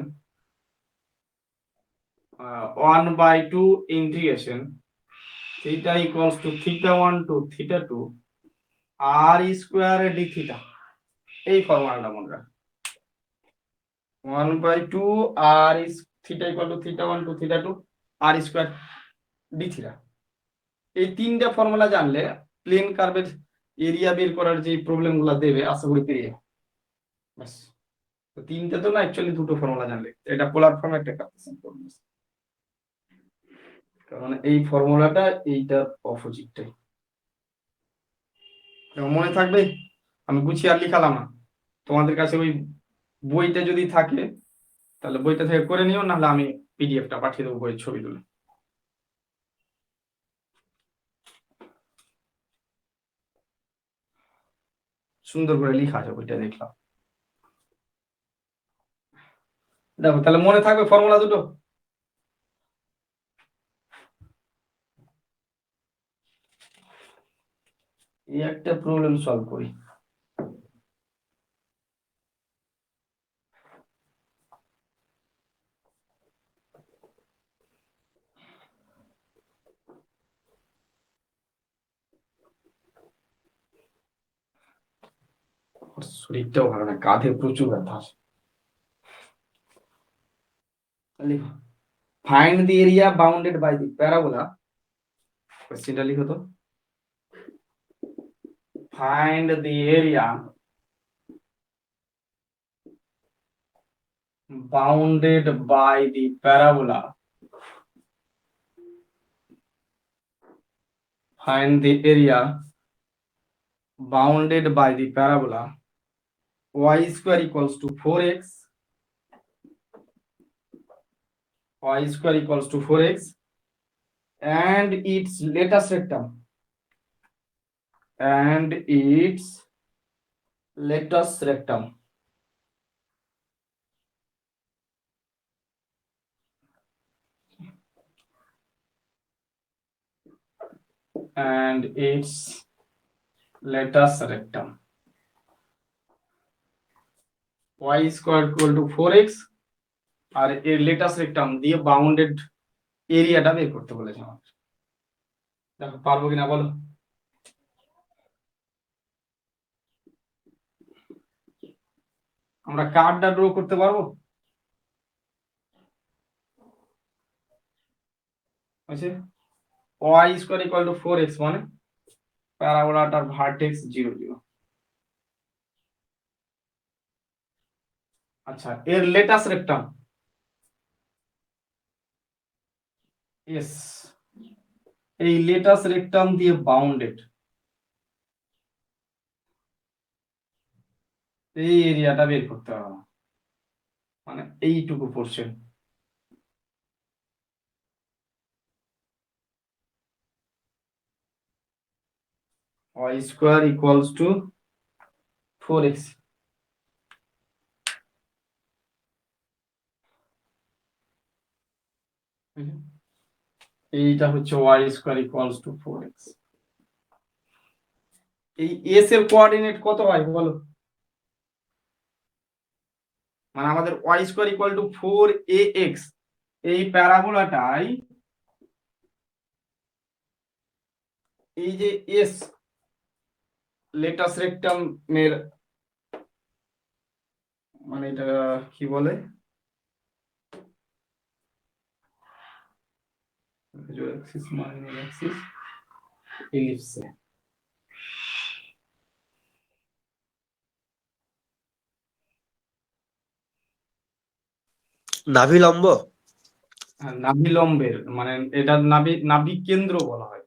1/2 integration theta equals to theta 1 to theta 2 r square d theta, এই ফর্মুলাটা মনে রাখ, 1/2 r theta equal to theta 1 to theta 2 r square d theta. এই তিনটা ফর্মুলা জানলে প্লেন কার্ভের এরিয়া বের করার যে প্রবলেম গুলো দেবে আশা করি পেয়ে যাবে। ব্যাস, তো তিনটা তো না, অ্যাকচুয়ালি দুটো ফর্মুলা জানলে, এটা পোলার ফর্ম, একটা কার্টেসিয়ান ফর্ম, কারণ এই ফর্মুলাটা এইটার অপোজিটটাই মনে থাকবে। আমি গুছিয়ে আর লিখালাম না, তোমাদের কাছে ওই বইটা যদি থাকে তাহলে বইটা থেকে করে নিও, নাহলে আমি পিডিএফটা পাঠিয়ে দেবো বইয়ের ছবি তুলে। সুন্দর করে লেখা আছে বইটা, দেখলাম। দেখো তাহলে মনে থাকবে ফর্মুলা দুটো। এই একটা প্রবলেম সলভ করি। শরীরটাও ভালো না, কাঁধে প্রচুর ব্যথা আছে। লিখো, find the area bounded by the parabola, কোশ্চেনটা লিখো তো, find the area bounded by the parabola, find the area bounded by the parabola y square equals to 4x, y square equals to 4x and its latest rectum, and its latest rectum, and its latest rectum, y square equal to 4x আর এর লেটাস্ট রেক্টাম দিয়ে বাউন্ডেড এরিয়াটা বের করতে বলেছে আমাদের। দেখো পারবো কিনা বলো। আমরা কার্ভটা ড্র করতে পারবো, আছে y square equal to 4x, মানে প্যারাবোলাটার ভার্টেক্স 0 0। আচ্ছা, এর লেটাস্ট রেক্টাম, ইয়েস, এই লেটাস্ট রেক্টাম দিয়ে বাউন্ডেড এই এরিয়াটা বের করতে হবে, মানে এইটুকু portion. y square equals two 4x, এইটা হচ্ছে Y square equals two 4x। এই এস এর কোঅর্ডিনেট কত হয় বলো? মানে আমাদের Y square equal to 4ax, এই প্যারাবোলাটাই এই যে এস লেটাস রেক্টাম এর মানে এটা কি বলে, অ্যাক্সিস মানে অ্যাক্সিস ইলিপসে। নাভি লম্ব। নাভি লম্বের মানে এটা নাভি কেন্দ্র বলা হয়।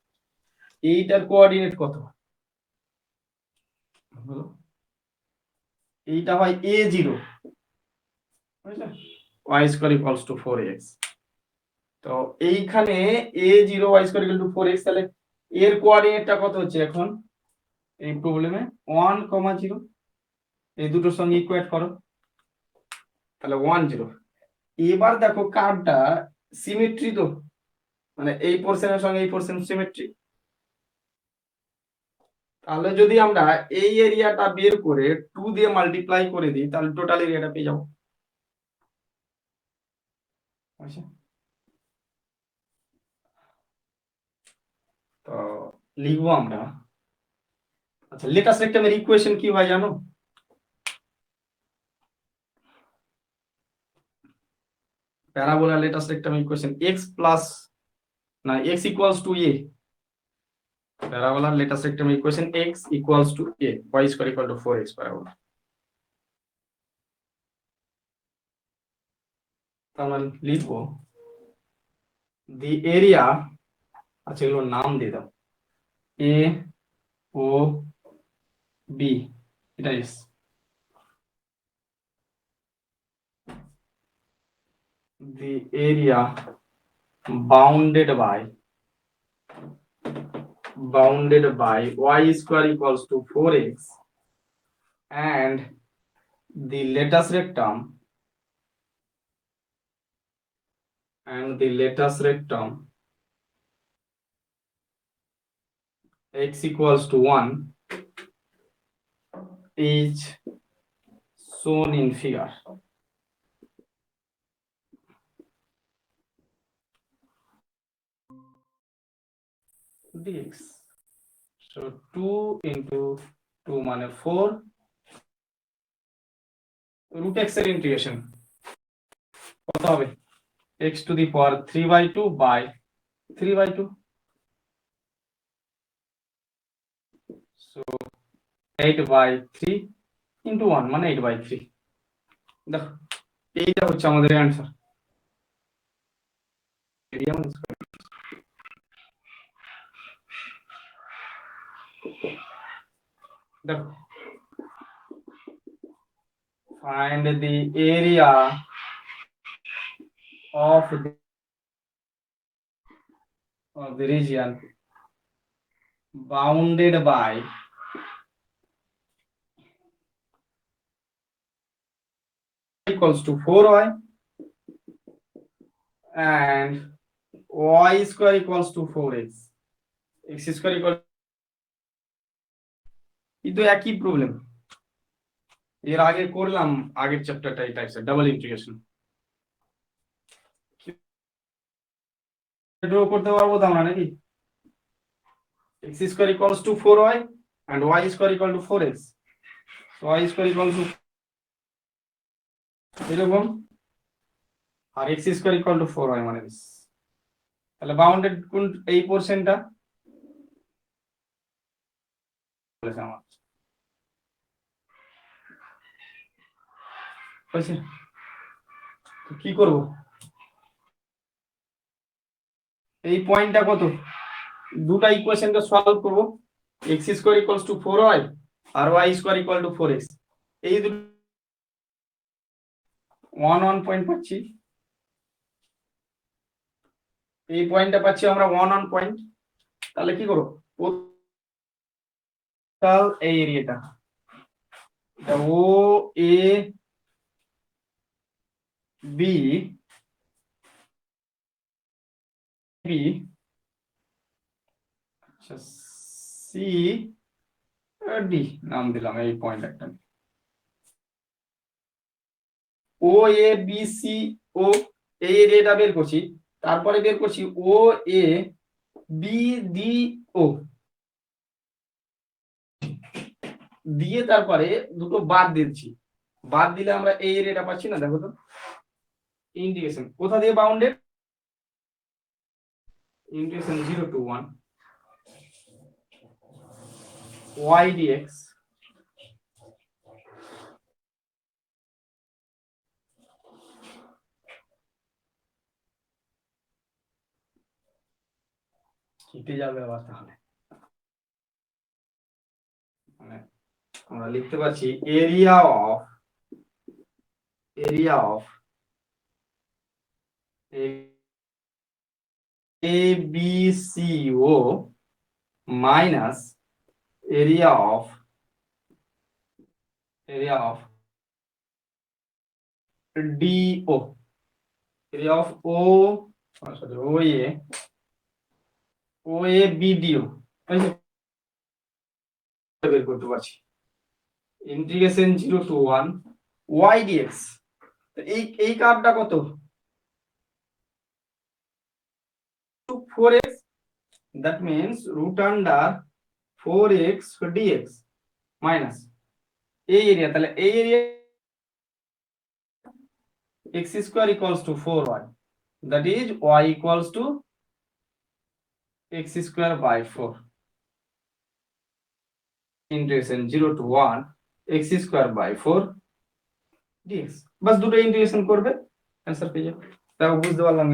এইটার কোঅর্ডিনেট কত? বলো। এইটা হয় a0, বুঝলে, y square equals two 4x। তো এইখানে a0 y square equal to 4x, তাহলে এর কোঅর্ডিনেটটা কত হচ্ছে এখন এই প্রবলেমে? 1,0। এই দুটোর সঙ্গে ইকুয়েট করো, তাহলে 1 0। এবার দেখো কার্ভটা সিমেট্রি, তো মানে এই পোরশনের সঙ্গে এই পোরশন সিমেট্রি। তাহলে যদি আমরা এই এরিয়াটা বের করে 2 দিয়ে মাল্টিপ্লাই করে দিই, তাহলে টোটাল এরিয়াটা পেয়ে যাবো। আচ্ছা, তো লিখবো আমরা। আচ্ছা, লেটাস রেক্টামের ইকুয়েশন কি হয় জানো? Parabola latus rectum equation x plus না x equals to a। Parabola latus rectum equation x equals to a, y square equal to 4x parabola. তাহলে লিখবো দি এরিয়া, আচ্ছা এগুলোর নাম দিয়ে দাও, a o b, এটা is the area bounded by y square equals to 4x and the latus rectum x equals to 1 is shown in figure. dx, so 2 into 2 মানে 4 root x এর ইন্টিগ্রেশন কত হবে? x to the power 3/2 by 3/2, so 8/3 into 1 মানে 8/3। দেখো এইটা হচ্ছে আমাদের অ্যান্সার। এরিয়া মানে দেখো, find the area of the region bounded by equals to 4y and y square equals to 4x, x square equal, কিন্তু একই প্রবলেম এর আগে করলাম, আগের চ্যাপ্টারটা এই টাইপসের ডাবল ইন্টিগ্রেশন ড্র করতে পারবো তো আমরা নাকি? x square equals to 4y and y square equal to 4x, so y square equal to এরকম আর x square equal to 4y মানে this। তাহলে বাউন্ডেড কোন এই পোরশনটা বলেছে আমার, বুঝছেন? তো কি করব, এই পয়েন্টটা কত, দুটো ইকুয়েশনকে সলভ করব, x square equals to 4y আর y square equal to 4x, এই দুটো 1 1 পয়েন্ট পাচ্ছি, এই পয়েন্টটা পাচ্ছি আমরা 1 1 পয়েন্ট। তাহলে কি করব, টোটাল এই এরিয়াটা এটা ও এ বি বি আচ্ছা সি ডি নাম দিলাম এই পয়েন্ট একটা ও এ বি সি ও এই এরিয়াটা বের করছি তারপরে বের করছি ও এ বি ডি ও দিয়ে তারপরে দুটো বাদ দিচ্ছি বাদ দিলে আমরা এই এরিয়াটা পাচ্ছি না দেখো তো ইন্টিগ্রেশন কোথা দিয়ে bounded integration 0 to 1 y dx কেটে যাবে আবার তাহলে মানে আমরা লিখতে পাচ্ছি area of A B C O minus area of DO area of OA BDO বের করতে পারছি ইন্টিগ্রেশন 0 to 1 y dx এই কার্ভটা কত 4x that means root under 4x dx minus এই এরিয়া তাহলে এই area x square equals to 4y that is y equals to x square by 4 integration 0 to 1 x square by 4 dx বাস দুটো ইন্টিগ্রেশন করবে आंसर পেয়ে যাবে তাও বুঝতে পারলাম